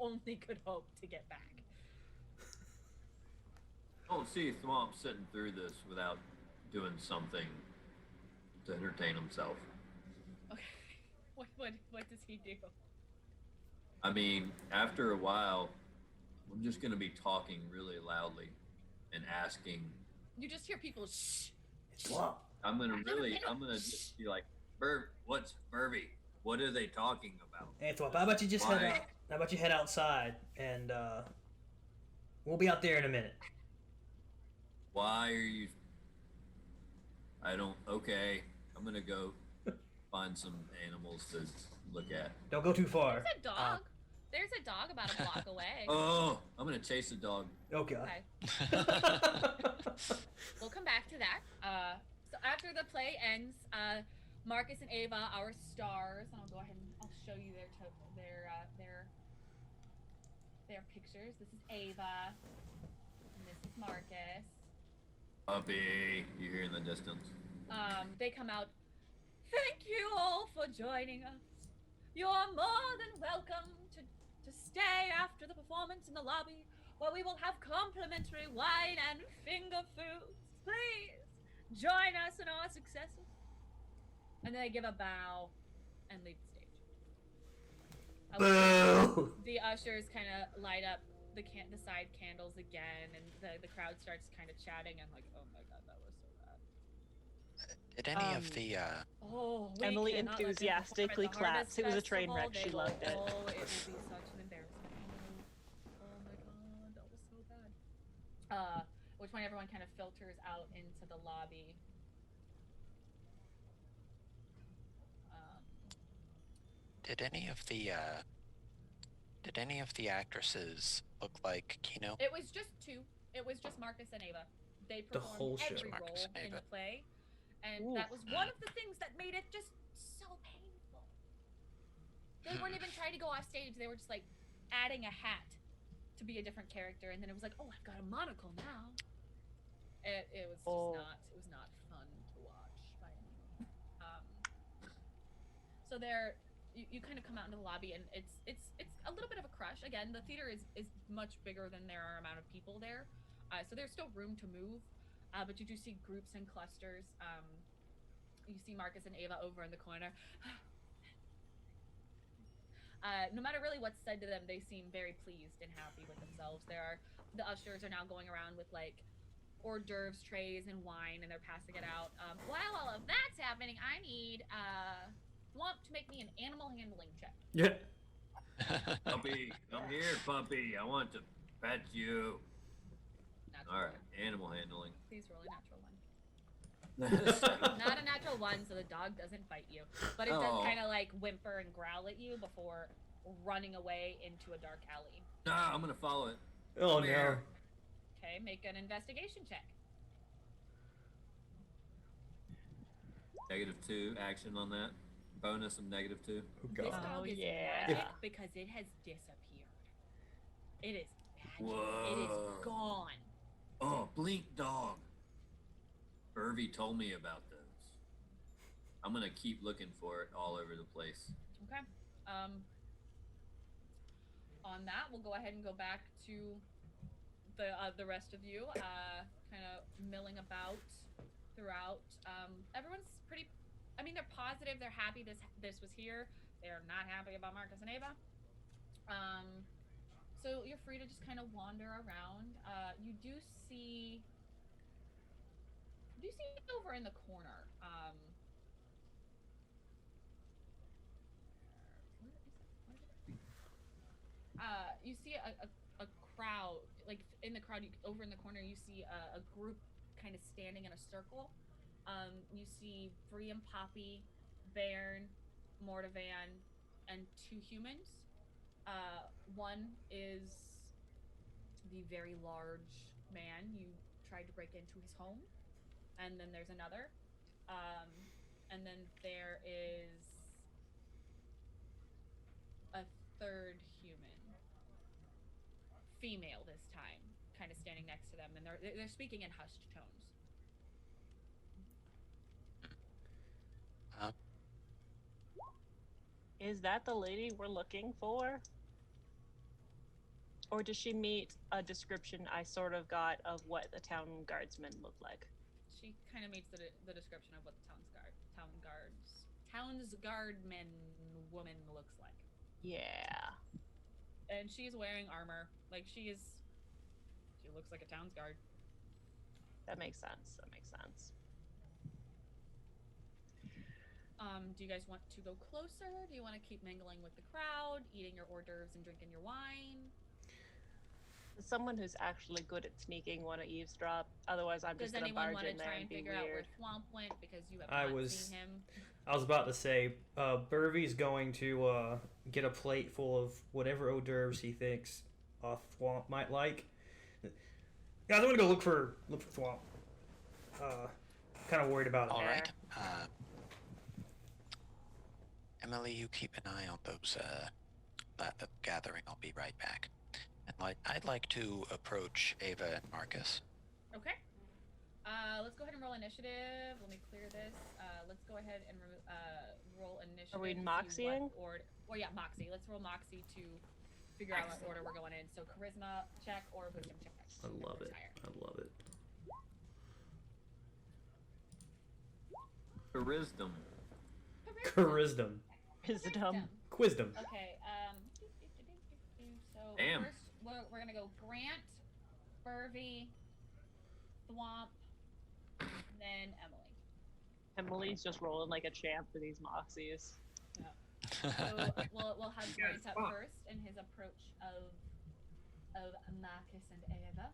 only could hope to get back. I don't see Thwomp sitting through this without doing something to entertain himself. Okay, what does he do? I mean, after a while, I'm just gonna be talking really loudly and asking. You just hear people shh. Wow. I'm gonna just be like, what's Burby? What are they talking about? Antoine, how about you just head out? How about you head outside and we'll be out there in a minute. Why are you? Okay, I'm gonna go find some animals to look at. Don't go too far. There's a dog. There's a dog about a block away. Oh, I'm gonna chase the dog. Okay. We'll come back to that. So after the play ends, Marcus and Ava, our stars, and I'll go ahead and I'll show you their pictures. This is Ava, and this is Marcus. Puppy, you hear in the distance. They come out. Thank you all for joining us. You're more than welcome to stay after the performance in the lobby, where we will have complimentary wine and finger foods. Please join us in our successes. And then they give a bow and leave the stage. Boo! The ushers kind of light up the side candles again, and the crowd starts kind of chatting and like, oh my god, that was so bad. Did any of the Oh, we Emily cannot let them enthusiastically perform at the claps. It was a train Harvest wreck. She Festival. loved it. Oh, it will be such an embarrassment. Oh my god, that was so bad. Which one everyone kind of filters out into the lobby. did any of the actresses look like Kino? It was just two. It was just Marcus and Ava. They The performed whole show. every Marcus role and in Ava. the play, and Ooh. that was one of the things that made it just so painful. They weren't even trying to go off stage. They were just like adding a hat to be a different character, and then it was like, oh, I've got a monocle now. It was just not fun to watch by any means. So there, you kind of come out into the lobby, and it's a little bit of a crush. Again, the theater is much bigger than there are amount of people there, so there's still room to move, but you do see groups and clusters. You see Marcus and Ava over in the corner. No matter really what's said to them, they seem very pleased and happy with themselves. The ushers are now going around with like hors d'oeuvres trays and wine, and they're passing it out. While all of that's happening, I need Thwomp to make me an animal handling check. Yeah. Puppy, come here, puppy. I want to pet you. Natural All right, one. animal handling. Please roll a natural one. Not a natural one, so the dog doesn't bite you, but it does kind of like whimper and growl at you before running away into a dark alley. Nah, I'm gonna follow it. Oh Come no. here. Okay, make an investigation check. -2 action on that. Bonus of -2. Oh This god. dog is yeah. magic because it has disappeared. It is magic. It is Whoa. gone. Oh, blink dog. Irvy told me about those. I'm gonna keep looking for it all over the place. Okay. On that, we'll go ahead and go back to the rest of you, kind of milling about throughout. Everyone's pretty. I mean, they're positive. They're happy this was here. They're not happy about Marcus and Ava. So you're free to just kind of wander around. You do see over in the corner. You see a crowd, like in the crowd, over in the corner, you see a group kind of standing in a circle. You see Bree and Poppy, Bairn, Mortivan, and 2 humans. One is the very large man you tried to break into his home, and then there's another, and then there is a 3rd human, female this time, kind of standing next to them, and they're speaking in hushed tones. Is that the lady we're looking for? Or does she meet a description I sort of got of what the town guardsmen look like? She kind of meets the description of what the town's guardman woman looks like. Yeah. And she's wearing armor. Like she looks like a town's guard. That makes sense. Do you guys want to go closer? Do you want to keep mingling with the crowd, eating your hors d'oeuvres and drinking your wine? Does someone who's actually good at sneaking want to eavesdrop? Otherwise, I'm just going to barge in there and be figure out where weird. Thwomp went because you have not seen him? I was about to say, Burvy's going to get a plate full of whatever hors d'oeuvres he thinks Thwomp might like. Guys, I'm gonna go look for Thwomp. Kind of worried about him. All right. Emily, you keep an eye on those that gathering. I'll be right back. And I'd like to approach Ava and Marcus. Okay. Let's go ahead and roll initiative. Let me clear this. Let's go ahead and roll initiative. Are we to see moxieing? Or yeah, Moxie. Let's roll Moxie to figure out what order we're going in. So charisma check or wisdom check. I love it. I love it. Charisdom. Charisdom. Wisdom. Quizdom. Okay. So Damn. first we're gonna go Grant, Burvy, Thwomp, then Emily. Emily's just rolling like a champ for these Moxies. So we'll have Grace up first in his approach of Marcus and Ava.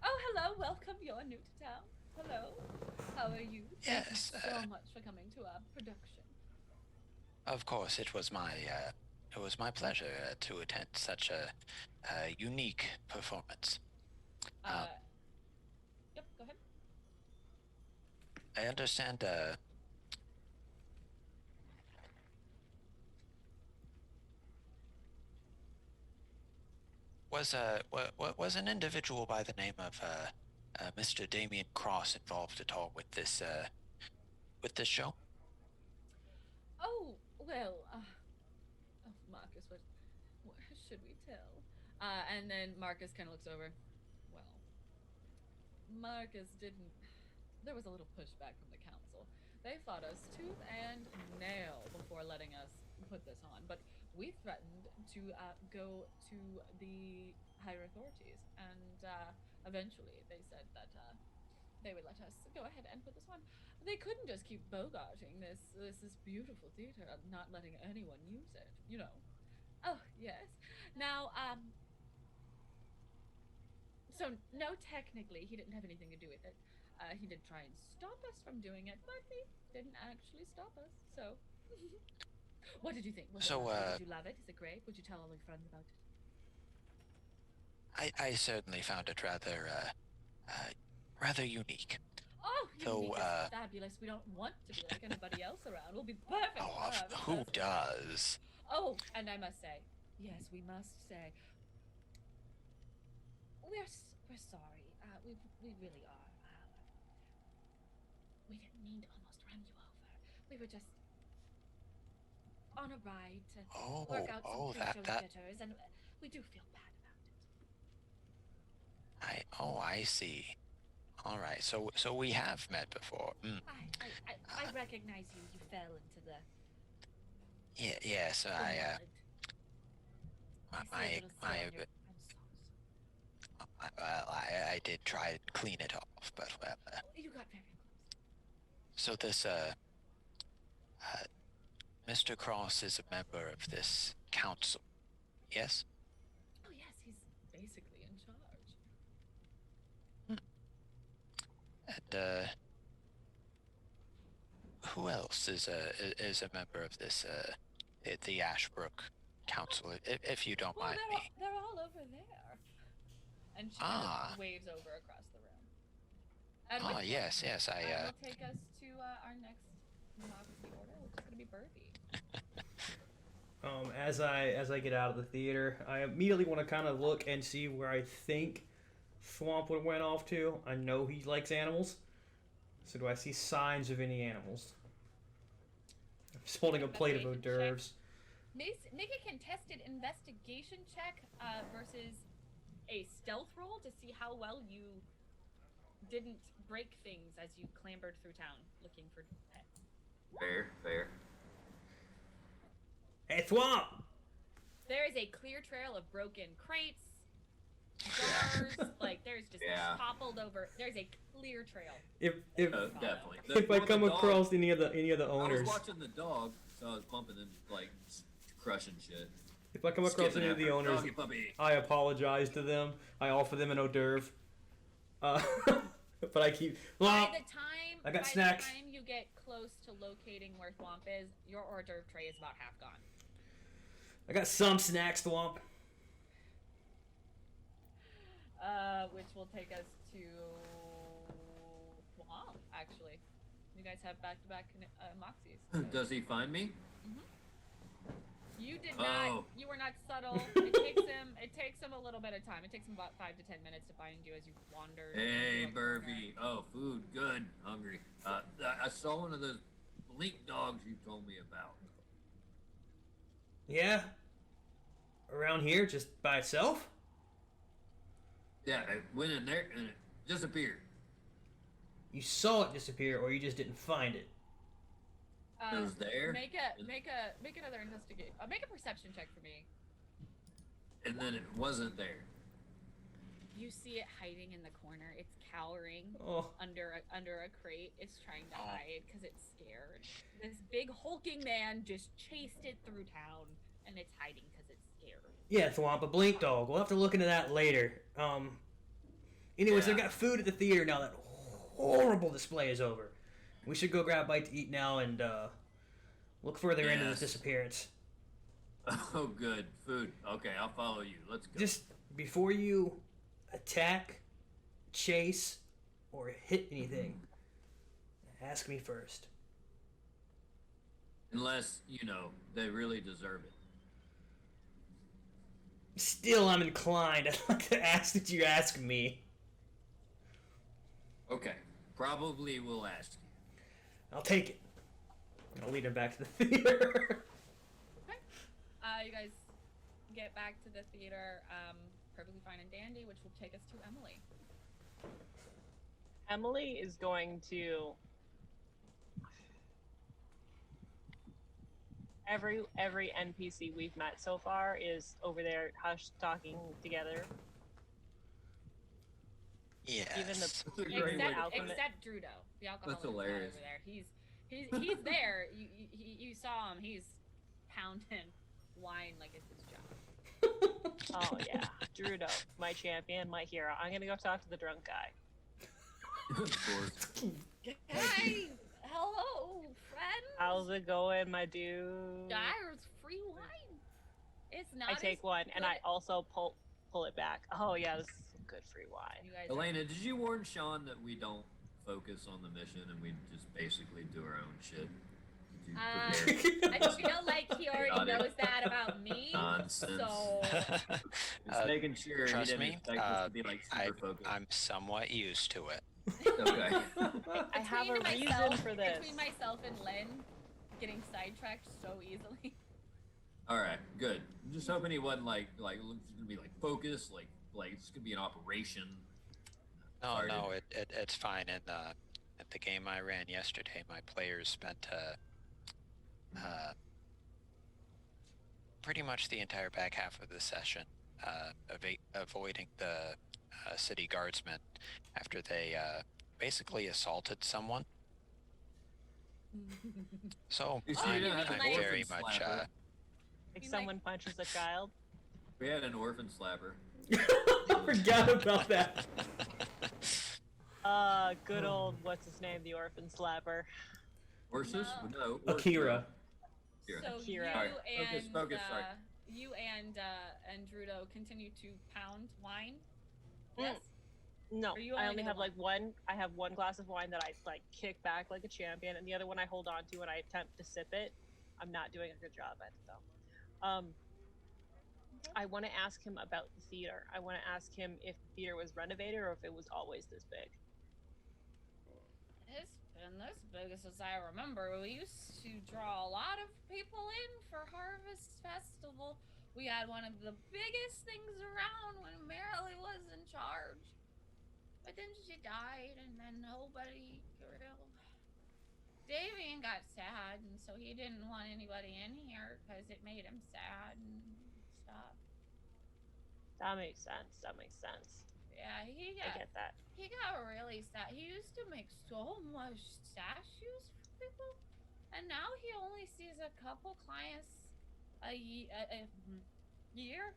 Oh, hello, welcome. You're new to town. Hello. How are you? Thank you Yes, so much for coming to our production. Of course, it was my pleasure to attend such a unique performance. Yep, go ahead. I understand. Was an individual by the name of Mr. Damien Cross involved at all with this show? Oh, well, Marcus, what should we tell? And then Marcus kind of looks over. Well, Marcus didn't. There was a little pushback from the council. They fought us tooth and nail before letting us put this on, but we threatened to go to the higher authorities, and eventually they said that they would let us go ahead and put this on. They couldn't just keep bogarting this beautiful theater and not letting anyone use it, you know. Oh, yes. Now, so no, technically he didn't have anything to do with it. He did try and stop us from doing it, but he didn't actually stop us, so. What did you think? Did you love it? Is it great? Would you tell all your friends about it? I certainly found it rather unique. Oh, Though, is fabulous. We don't want to be like anybody else around. We'll be perfect. Oh, who does? Oh, and I must say, yes, we must say, we're sorry. We really are. We didn't mean to almost run you over. We were just on a ride to work out some creature jitters, and we do feel bad about it. I see. All right, so we have met before. I recognize you. You fell into the. Yes, I did try to clean it off, but well. You got very close. So this Mr. Cross is a member of this council, yes? Oh yes, he's basically in charge. And who else is a member of this the Ashbrook Council, if you don't mind me? They're all over there. And she kind of waves over across the room. And yes, will take us to our next Moxie order, which is going to be Birdie. As I get out of the theater, I immediately want to kind of look and see where I think Swamp would went off to. I know he likes animals, so do I see signs of any animals? I'm just holding a plate of hors d'oeuvres. Make a contested investigation check versus a stealth roll to see how well you didn't break things as you clambered through town looking for pets. Fair. Hey, Swamp! There is a clear trail of broken crates, jars, like there's just toppled over. There's a clear trail. Definitely. If I come across any of the owners, I was watching the dog, so I was bumping and like crushing shit. If I come across any of the owners, I apologize to them. I offer them an hors d'oeuvre. But I keep. Well, I got snacks. By the time you get close to locating where Thwomp is, your hors d'oeuvre tray is about half gone. I got some snacks, Thwomp. Which will take us to Thwomp, actually. You guys have back-to-back Moxies. So. Does he find me? Mm-hmm. You did not. You were not subtle. It takes him a little bit of time. It takes him about 5 to 10 minutes to find you as you wander. Hey, Burby. Oh, food. Good. Hungry. I saw one of those blink dogs you told me about. Yeah. Around here, just by itself? Yeah, I went in there and it disappeared. You saw it disappear, or you just didn't find it? It was there. Make another make a perception check for me. And then it wasn't there. You see it hiding in the corner. It's cowering under a crate. It's trying to hide because it's scared. This big hulking man just chased it through town, and it's hiding because it's scared. Yeah, Thwomp, a blink dog. We'll have to look into that later. Anyways, they've got food at the theater now. That horrible display is over. We should go grab a bite to eat now and look further into this disappearance. Oh, good. Food. Okay, I'll follow you. Let's go. Just before you attack, chase, or hit anything, ask me first. Unless, they really deserve it. Still, I'm inclined. I'd like to ask that you ask me. Okay. Probably will ask you. I'll take it. I'll lead him back to the theater. Okay. You guys get back to the theater, perfectly fine and dandy, which will take us to Emily. Emily is going to... Every NPC we've met so far is over there hushed talking together. Yes. Even the except Drudo, the alcoholic. That's hilarious. Over there. He's there. You saw him. He's pounding wine like it's his job. Oh yeah, Drudo, my champion, my hero. I'm gonna go talk to the drunk guy. Of course. Hey, hello, friend. How's it going, my dude? There's free wine. It's not. I take one, and I also pull it back. Oh yeah, this is some good free wine. You guys Alaina, did you warn Sean that we don't focus on the mission and we just basically do our own shit? I feel like he already knows that about me. Nonsense. So just making sure trust he didn't me, expect us to be like super focused. I'm somewhat used to it. Okay. I have a reason for this. Between myself and Len, getting sidetracked so easily. All right, good. I'm just hoping he wasn't like it's gonna be like focused, like it's gonna be an operation. No, it's fine. In the game I ran yesterday, my players spent pretty much the entire back half of the session avoiding the city guardsmen after they basically assaulted someone. So I'm very much. Like someone punches a child. We had an orphan slapper. I forgot about that. Good old what's his name, the orphan slapper. Horses? No. Akira. So Akira. Focus, sorry. You and Drudo continue to pound wine. Yes. No, Or you I only only do have one? like one. I have one glass of wine that I like kick back like a champion, and the other one I hold on to and I attempt to sip it. I'm not doing a good job at it though. I want to ask him about the theater. I want to ask him if the theater was renovated or if it was always this big. It's been this big since I remember. We used to draw a lot of people in for Harvest Festival. We had one of the biggest things around when Marilee was in charge. But then she died, and then nobody real. Damien got sad, and so he didn't want anybody in here because it made him sad and stuff. That makes sense. That makes sense. Yeah, I get that. He got really sad. He used to make so much statues for people, and now he only sees a couple clients a year,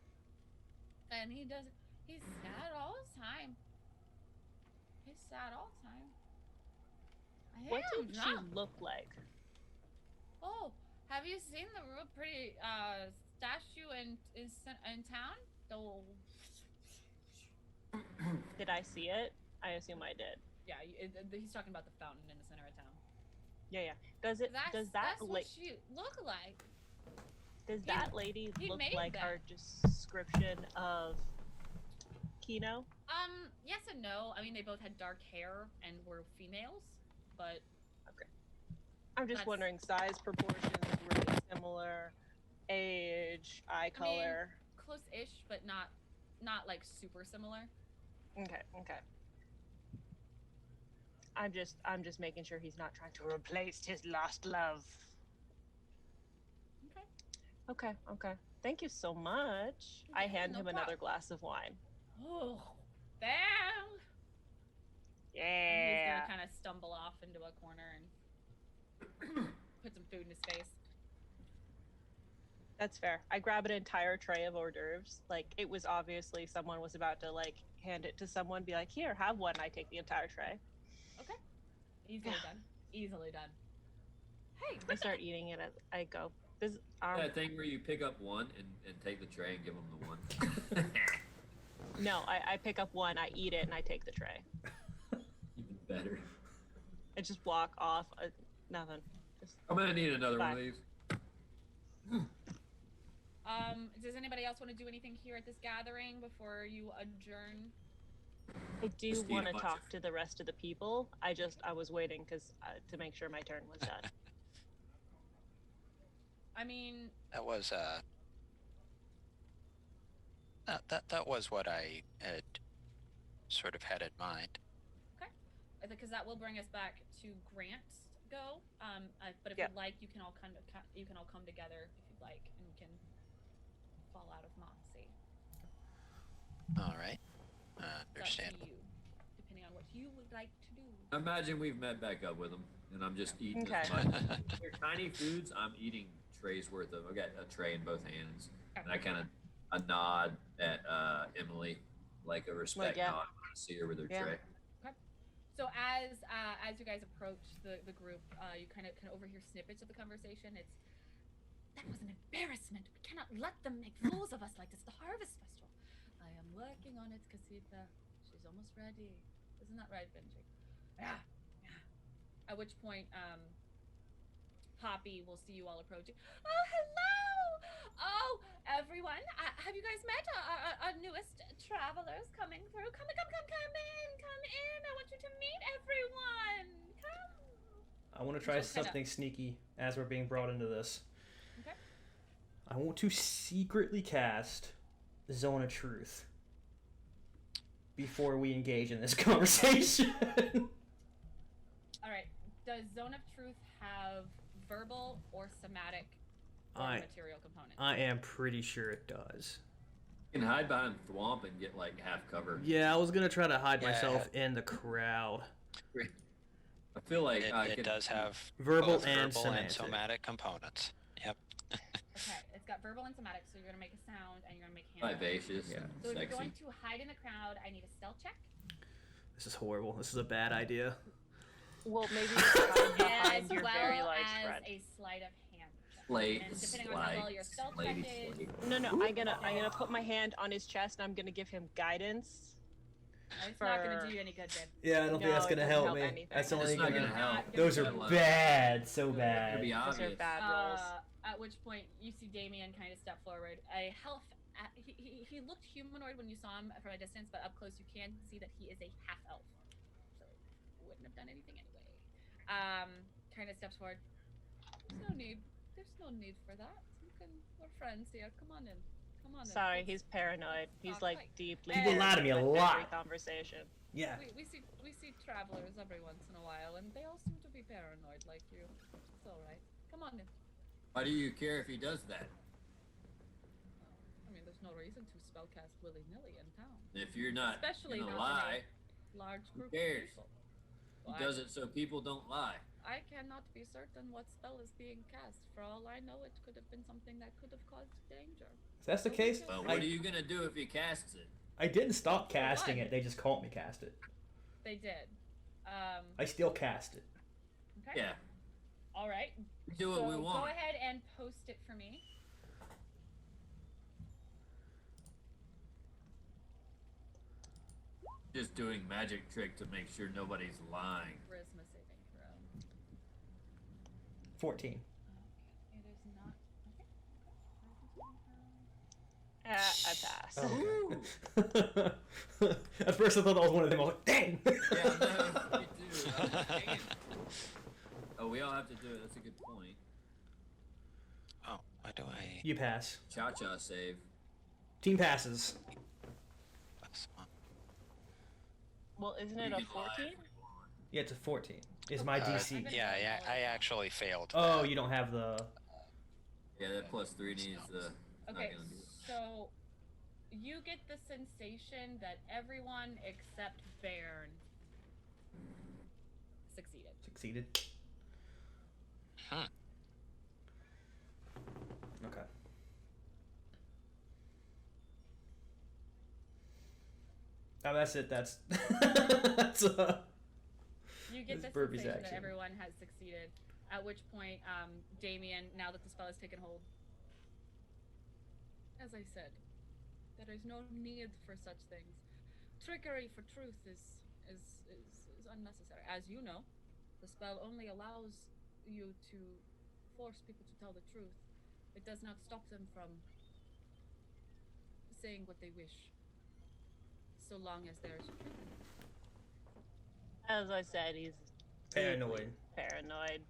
and he's sad all the time. He's sad all the time. What did she look like? Oh, have you seen the real pretty statue in town? Did I see it? I assume I did. Yeah, he's talking about the fountain in the center of town. Yeah. Does that what she look like? Does that lady look made like that. our description of Kino? Yes and no. I mean, they both had dark hair and were females, but okay. I'm just wondering size, proportions, really similar, age, eye color. Close-ish, but not like super similar. Okay. I'm just making sure he's not trying to replace his lost love. Okay. Thank you so much. I hand him another glass of wine. Oh, Bam! And he's Yeah. gonna kind of stumble off into a corner and put some food in his face. That's fair. I grab an entire tray of hors d'oeuvres. Like, it was obviously someone was about to, like, hand it to someone, be like, here, have one. I take the entire tray. Okay. Easily done. Easily done. Hey, I start eating it as I go. This That thing where you pick up one and take the tray and give them the one. No, I pick up one, I eat it, and I take the tray. Even better. I just walk off. Nothing. Just I'm gonna need another one of Bye. these. Does anybody else want to do anything here at this gathering before you adjourn? I do Just eat want a to bunch talk of- to the rest of the people. I was waiting because to make sure my turn was done. I mean, That was that was what I had sort of had in mind. because that will bring us back to Grant's go. But if Yeah. you'd like, you can all come together if you'd like, and we can fall out of Moxie. All right, It's up to understandable. you, depending on what you would like to do. Imagine we've met back up with them, and I'm just eating Okay. as much. They're tiny foods. I'm eating trays worth of. I got a tray in both hands, and I kind of a nod at Emily, like a respect yeah. nod when I see her with her Yeah. tray. So as you guys approach the group, you kind of overhear snippets of the conversation. That was an embarrassment. We cannot let them make fools of us like this. The Harvest Festival. I am working on it, Casita. She's almost ready. Isn't that right, Benji? Yeah. At which point, Poppy will see you all approaching. Oh, hello! Oh, everyone. Have you guys met our newest travelers coming through? Come in. I want you to meet everyone. Come. I want to try So kinda- something sneaky as we're being brought into this. Okay. I want to secretly cast Zone of Truth before we engage in this conversation. All right. Does Zone of Truth have verbal or somatic or I- material components? I am pretty sure it does. You can hide behind Thwomp and get like half cover. Yeah, I was gonna try to hide Yeah. myself in the crowd. I feel like I It could does have Verbal both and verbal and semantic. somatic components. Yep. Okay. It's got verbal and somatic, so you're gonna make a sound and you're gonna make hand. vivacious Yeah. and So if you're sexy. going to hide in the crowd, I need a stealth check. This is horrible. This is a bad idea. Well, maybe you can hide behind As your well very large as friend. a sleight of hand check. Slate, And depending on how well your stealth check is, No, I'm gonna put my hand on his chest and I'm gonna give him guidance. it's not gonna For- do you any good, babe. Yeah, I don't think No, that's it gonna doesn't help help me. anything. That's only It's not gonna. gonna help. Those are Good bad, so It'll bad. be Those are obvious. bad rolls. At which point you see Damien kind of step forward. A health. He looked humanoid when you saw him from a distance, but up close you can see that he is a half elf. So wouldn't have done anything anyway. Kind of steps forward. There's no need for that. We're friends here. Come on in. Sorry, he's paranoid. He's Talk like like- deeply. People lie to me a paranoid with lot. Every conversation. Yeah. We see travelers every once in a while, and they all seem to be paranoid like you. It's all right. Come on in. Why do you care if he does that? I mean, there's no reason to spellcast willy-nilly in town. If you're not Especially gonna not lie, Large Who group cares? of people. he Well, does it so people don't lie. I cannot be certain what spell is being cast. For all I know, it could have been something that could have caused danger. If that's the case, Well, I, what are you gonna do if he casts it? I didn't stop For casting what? it. They just caught me cast it. They did. I still cast it. Okay. Yeah, All right. we do what so we Go want. ahead and post it for me. Just doing magic trick to make sure nobody's lying. Charisma saving throw. 14. Okay. It is not. Okay. I pass. Okay. At first I thought that was one of them. I was like, dang! Yeah, no, me too. Dang it. Oh, we all have to do it. That's a good point. Oh, why do I? You pass. Cha-cha save. Team passes. That's one. Well, isn't You it a can lie 14? if you want. Yeah, it's a 14. Is my DC. Yeah, I actually failed. Oh, that. you don't have the. Yeah, that +3 needs the. Okay. Not gonna do it. So you get the sensation that everyone except Bairn succeeded. Succeeded. Huh. Okay. Oh, that's it. That's that's You get That's the Burby's sensation that action. everyone has succeeded. At which point, Damien, now that the spell has taken hold, as I said, there is no need for such things. Trickery for truth is unnecessary. As you know, the spell only allows you to force people to tell the truth. It does not stop them from saying what they wish, so long as there's truth in it. As I said, he's Paranoid. deeply paranoid.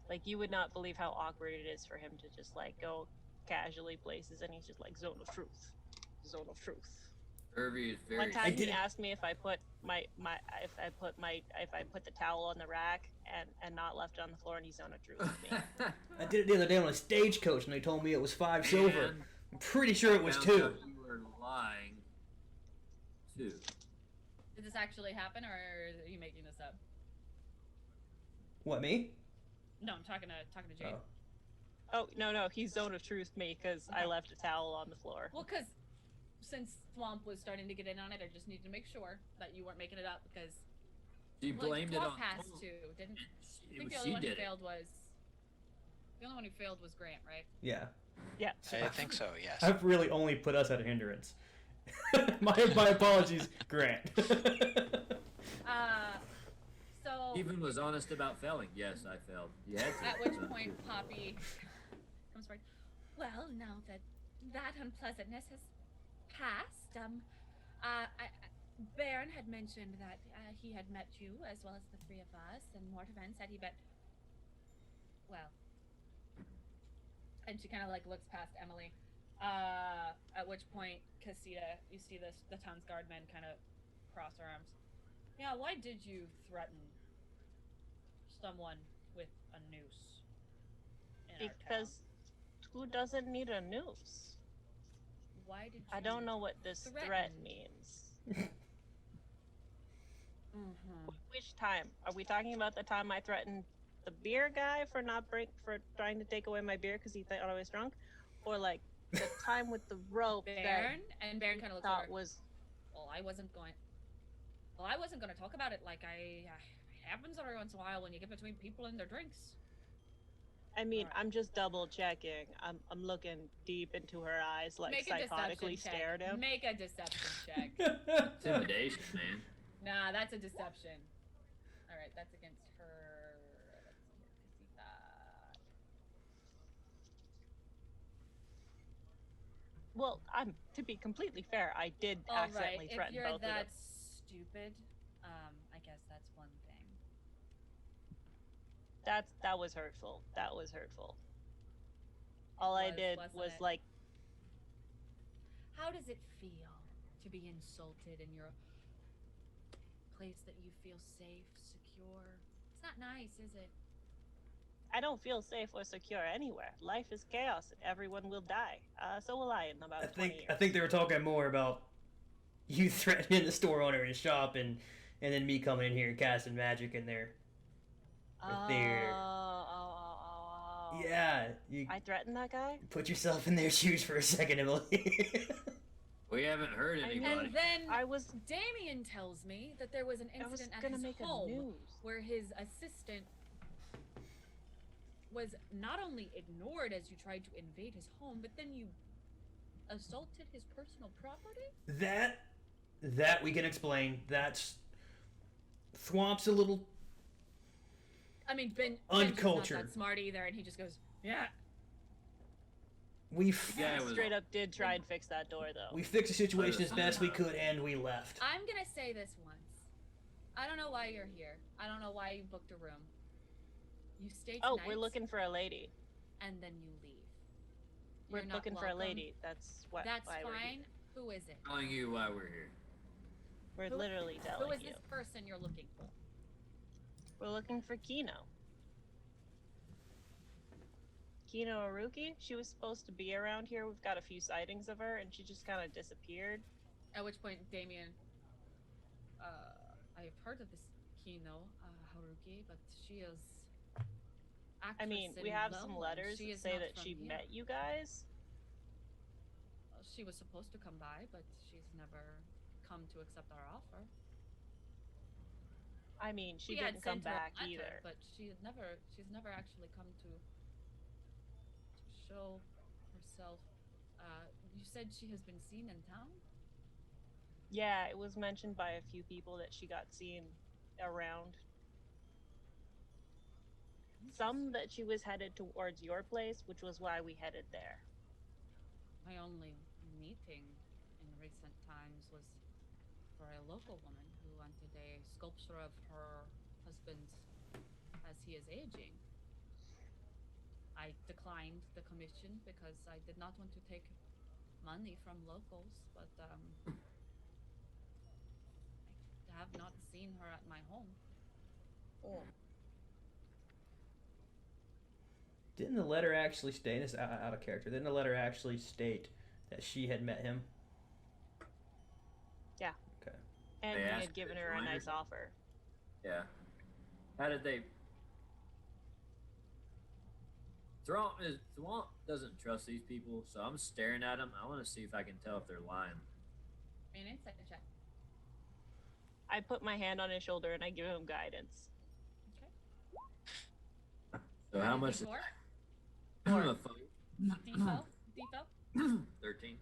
Like, you would not believe how awkward it is for him to just like go casually places, and he's just like zone of truth, zone of truth. Irvy is very. One time he didn't- asked me if I put if I put the towel on the rack and not left it on the floor, and he's zone of truth with me. I did it the other day on a stagecoach, and they told me it was 5 silver. And I'm pretty sure it was found 2. out you were lying. 2. Did this actually happen, or are you making this up? What, me? No, I'm talking to Jade. Oh. Oh no, he's zone of truth me because I left a towel on the floor. Well, because since Thwomp was starting to get in on it, I just needed to make sure that you weren't making it up, because She blamed it on. Thwomp has to, didn't? I think the only She one who did it. failed was Grant, right? Yeah. Yeah. I think so, yes. I've really only put us at a hindrance. my apologies, Grant. So Even was honest about failing. Yes, I failed. You had to. at which point Poppy comes forward. Well, now that unpleasantness has passed, Baron had mentioned that he had met you as well as the 3 of us, and Mortivan said he bet. Well, and she kind of like looks past Emily. At which point, Casita, you see the town's guardmen kind of cross their arms. Yeah, why did you threaten someone with a noose in our town? Because who doesn't need a noose? Why did you? I don't know what this threat threaten? means. Mm-hmm. Which time? Are we talking about the time I threatened the beer guy for trying to take away my beer because he thought I was drunk, or like the time with the rope Baron and Baron kind of that looks at thought her. was Well, I wasn't going to talk about it. Like it happens every once in a while when you get between people and their drinks. I mean, Alright. I'm just double checking. I'm looking deep into her eyes, like Make a psychotically deception stare check. at him. Make a deception check. Intimidation, man. Nah, that's a deception. All right, that's against her. Let's see here, Casita. Well, to be completely fair, I did All right, accidentally if threaten you're both of them. that stupid, I guess that's one thing. That was hurtful. That was hurtful. All I Was, did wasn't was it? like, How does it feel to be insulted in your place that you feel safe, secure? It's not nice, is it? I don't feel safe or secure anywhere. Life is chaos, and everyone will die. So will I in about 20 years. I think they were talking more about you threatening the store owner and shop, and then me coming in here and casting magic in there. There. Oh. Yeah, you I threatened that guy? put yourself in their shoes for a second, Emily. We haven't heard I anybody. And then I was Damien tells me that there was an I was incident at gonna his make a home news. where his assistant was not only ignored as you tried to invade his home, but then you assaulted his personal property? That we can explain. That's Thwomp's a little I mean, Ben's Uncultured. not that smart either, and he just goes, yeah. we Yeah, it was- Straight up did try and fix that door though. we fixed the situation as best we could, and we left. I'm gonna say this once. I don't know why you're here. I don't know why you booked a room. You stay tonight, Oh, we're looking for a lady. and then you leave. We're You're not looking for a welcome. lady. That's what. That's why we're here. fine. Who is it? Telling you why we're here. We're Who- literally Who telling is you. this person you're looking for? We're looking for Kino. Kino Aruki? She was supposed to be around here. We've got a few sightings of her, and she just kind of disappeared. At which point, Damien, I have heard of this Kino Haruki, but she is. I mean, we have some letters that say that she met you guys. She was supposed to come by, but she's never come to accept our offer. I mean, she didn't come back either. But she's never actually come to show herself. You said she has been seen in town? Yeah, it was mentioned by a few people that she got seen around. Some that she was headed towards your place, which was why we headed there. My only meeting in recent times was for a local woman who wanted a sculpture of her husband as he is aging. I declined the commission because I did not want to take money from locals, but I have not seen her at my home. Oh. Didn't the letter actually state, this out of character, didn't the letter actually state that she had met him? Yeah. Okay. And They we asked had given if her a you nice wanted- offer. How did they? Thrawn doesn't trust these people, so I'm staring at them. I want to see if I can tell if they're lying. An insight check. I put my hand on his shoulder and I give him guidance. Okay. So how much? Four? Default. Defo? 13.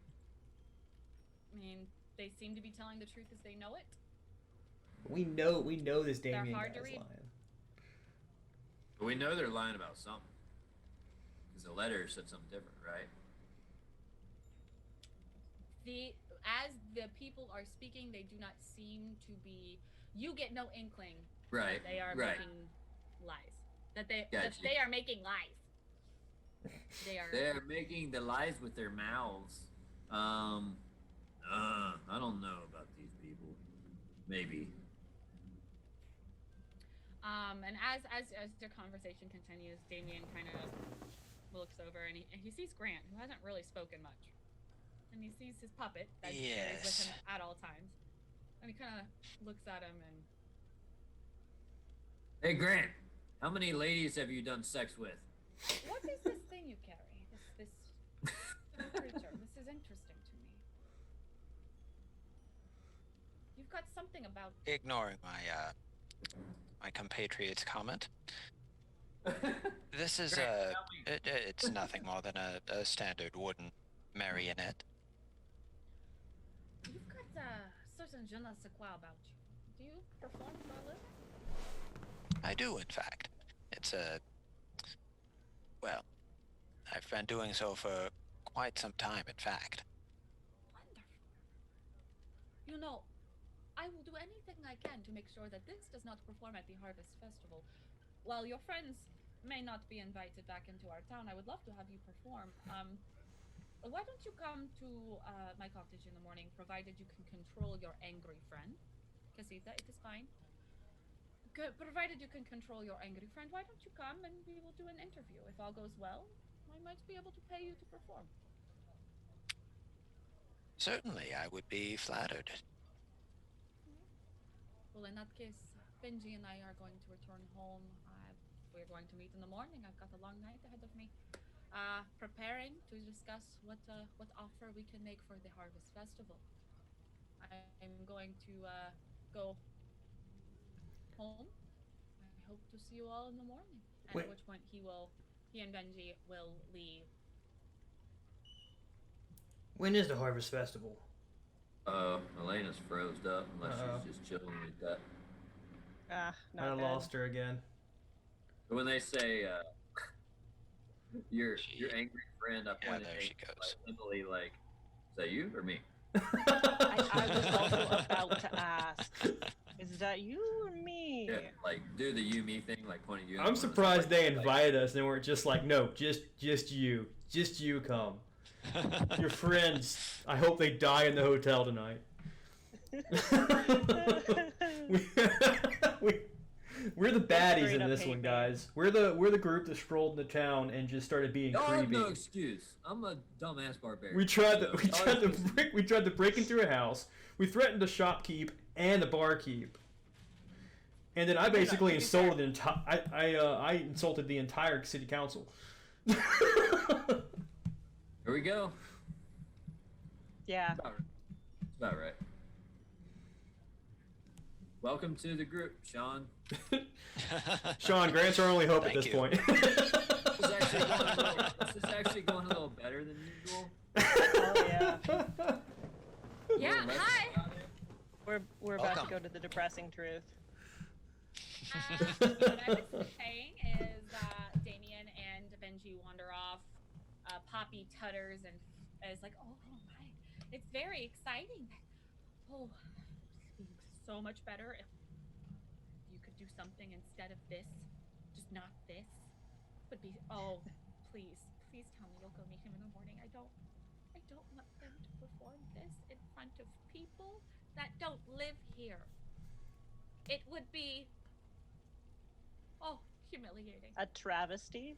I mean, they seem to be telling the truth as they know it. We know this They're Damien hard to guy's read. lying. But we know they're lying about something. Because the letter said something different, right? As the people are speaking, they do not seem to be. You get no inkling Right. that they are right. making lies. That they Gotcha. are making lies. They're making the lies with their mouths. I don't know about these people. Maybe. And as their conversation continues, Damien kind of looks over and he sees Grant, who hasn't really spoken much, and he sees his puppet that he carries with him at all times, and he kind of looks at him and. Hey Grant, how many ladies have you done sex with? What is this thing you carry? This creature. This is interesting to me. You've got something about. Ignoring my compatriot's comment, this is it's nothing more than a standard wooden marionette. You've got a certain je ne sais quoi about you. Do you perform for a living? I do, in fact. It's well, I've been doing so for quite some time, in fact. Wonderful. You know, I will do anything I can to make sure that this does not perform at the Harvest Festival. While your friends may not be invited back into our town, I would love to have you perform. Why don't you come to my cottage in the morning, provided you can control your angry friend? Casita, it is fine. Provided you can control your angry friend, why don't you come and we will do an interview? If all goes well, I might be able to pay you to perform. Certainly, I would be flattered. Well, in that case, Benji and I are going to return home. We're going to meet in the morning. I've got a long night ahead of me. Preparing to discuss what offer we can make for the Harvest Festival. I'm going to go home. I hope to see you all in the morning. And at which point he and Benji will leave. When is the Harvest Festival? Elena's froze up unless she's just chilling like that. Not I good. lost her again. But when they say your angry friend, I Yeah, pointed there she at goes. Emily, like, is that you or me? I was also about to ask, is that you or me? Yeah, like do the you me thing, like pointing you. I'm surprised they invited us and weren't just like, no, just you come. Your friends, I hope they die in the hotel tonight. we're the baddies Straight in up this hate one, me. guys. We're the group that strolled into town and just started being Y'all have creepy. no excuse. I'm a dumbass barbarian. We tried so we tried to break into a house. We threatened the shopkeep and the barkeep. And then I basically insulted I insulted the entire city council. Here we go. Yeah. It's about right. Welcome to the group, Sean. Sean, Grant's our only hope at Thank this you. point. This is actually going a little better than usual. Oh yeah. Yeah, hi. We're about to Welcome. go to the depressing truth. What I was saying is that Damien and Benji wander off. Poppy tutters and is like, oh my, it's very exciting. Oh, it'd be so much better if you could do something instead of this. Just not this. Would be, oh, please tell me you'll go meet him in the morning. I don't want them to perform this in front of people that don't live here. It would be, oh, humiliating. A travesty.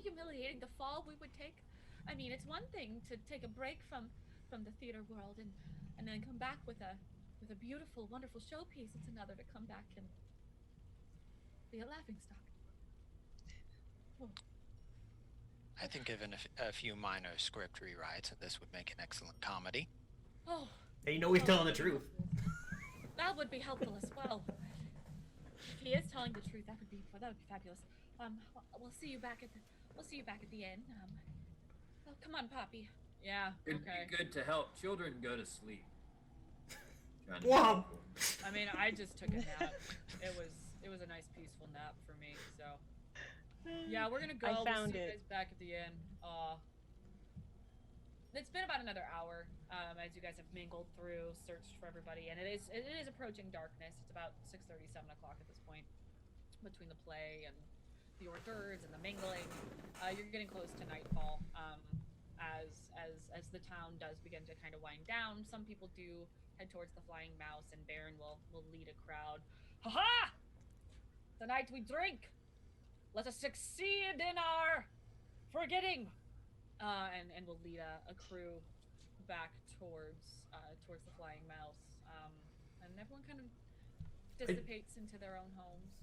Humiliating the fall we would take. I mean, it's one thing to take a break from the theater world and then come back with a beautiful, wonderful showpiece. It's another to come back and be a laughingstock. Oh. I think given a few minor script rewrites, this would make an excellent comedy. Oh. Hey, you know he's telling the truth. That would be helpful as well. If he is telling the truth, that would be fabulous. We'll see you back at the inn. Oh, come on, Poppy. Yeah. It'd Okay. be good to help children go to sleep. Trying to Wow. be helpful. I mean, I just took a nap. It was a nice peaceful nap for me. So yeah, we're gonna go. I found we'll see you it. guys back at the inn. It's been about another hour as you guys have mingled through, searched for everybody, and it is approaching darkness. It's about 6:30, 7 o'clock at this point. Between the play and the hors d'oeuvres and the mingling, you're getting close to nightfall. As the town does begin to kind of wind down, some people do head towards the Flying Mouse, and Baron will lead a crowd. Ha ha! Tonight we drink. Let us succeed in our forgetting. And we'll lead a crew back towards the Flying Mouse. And everyone kind of dissipates into their own homes.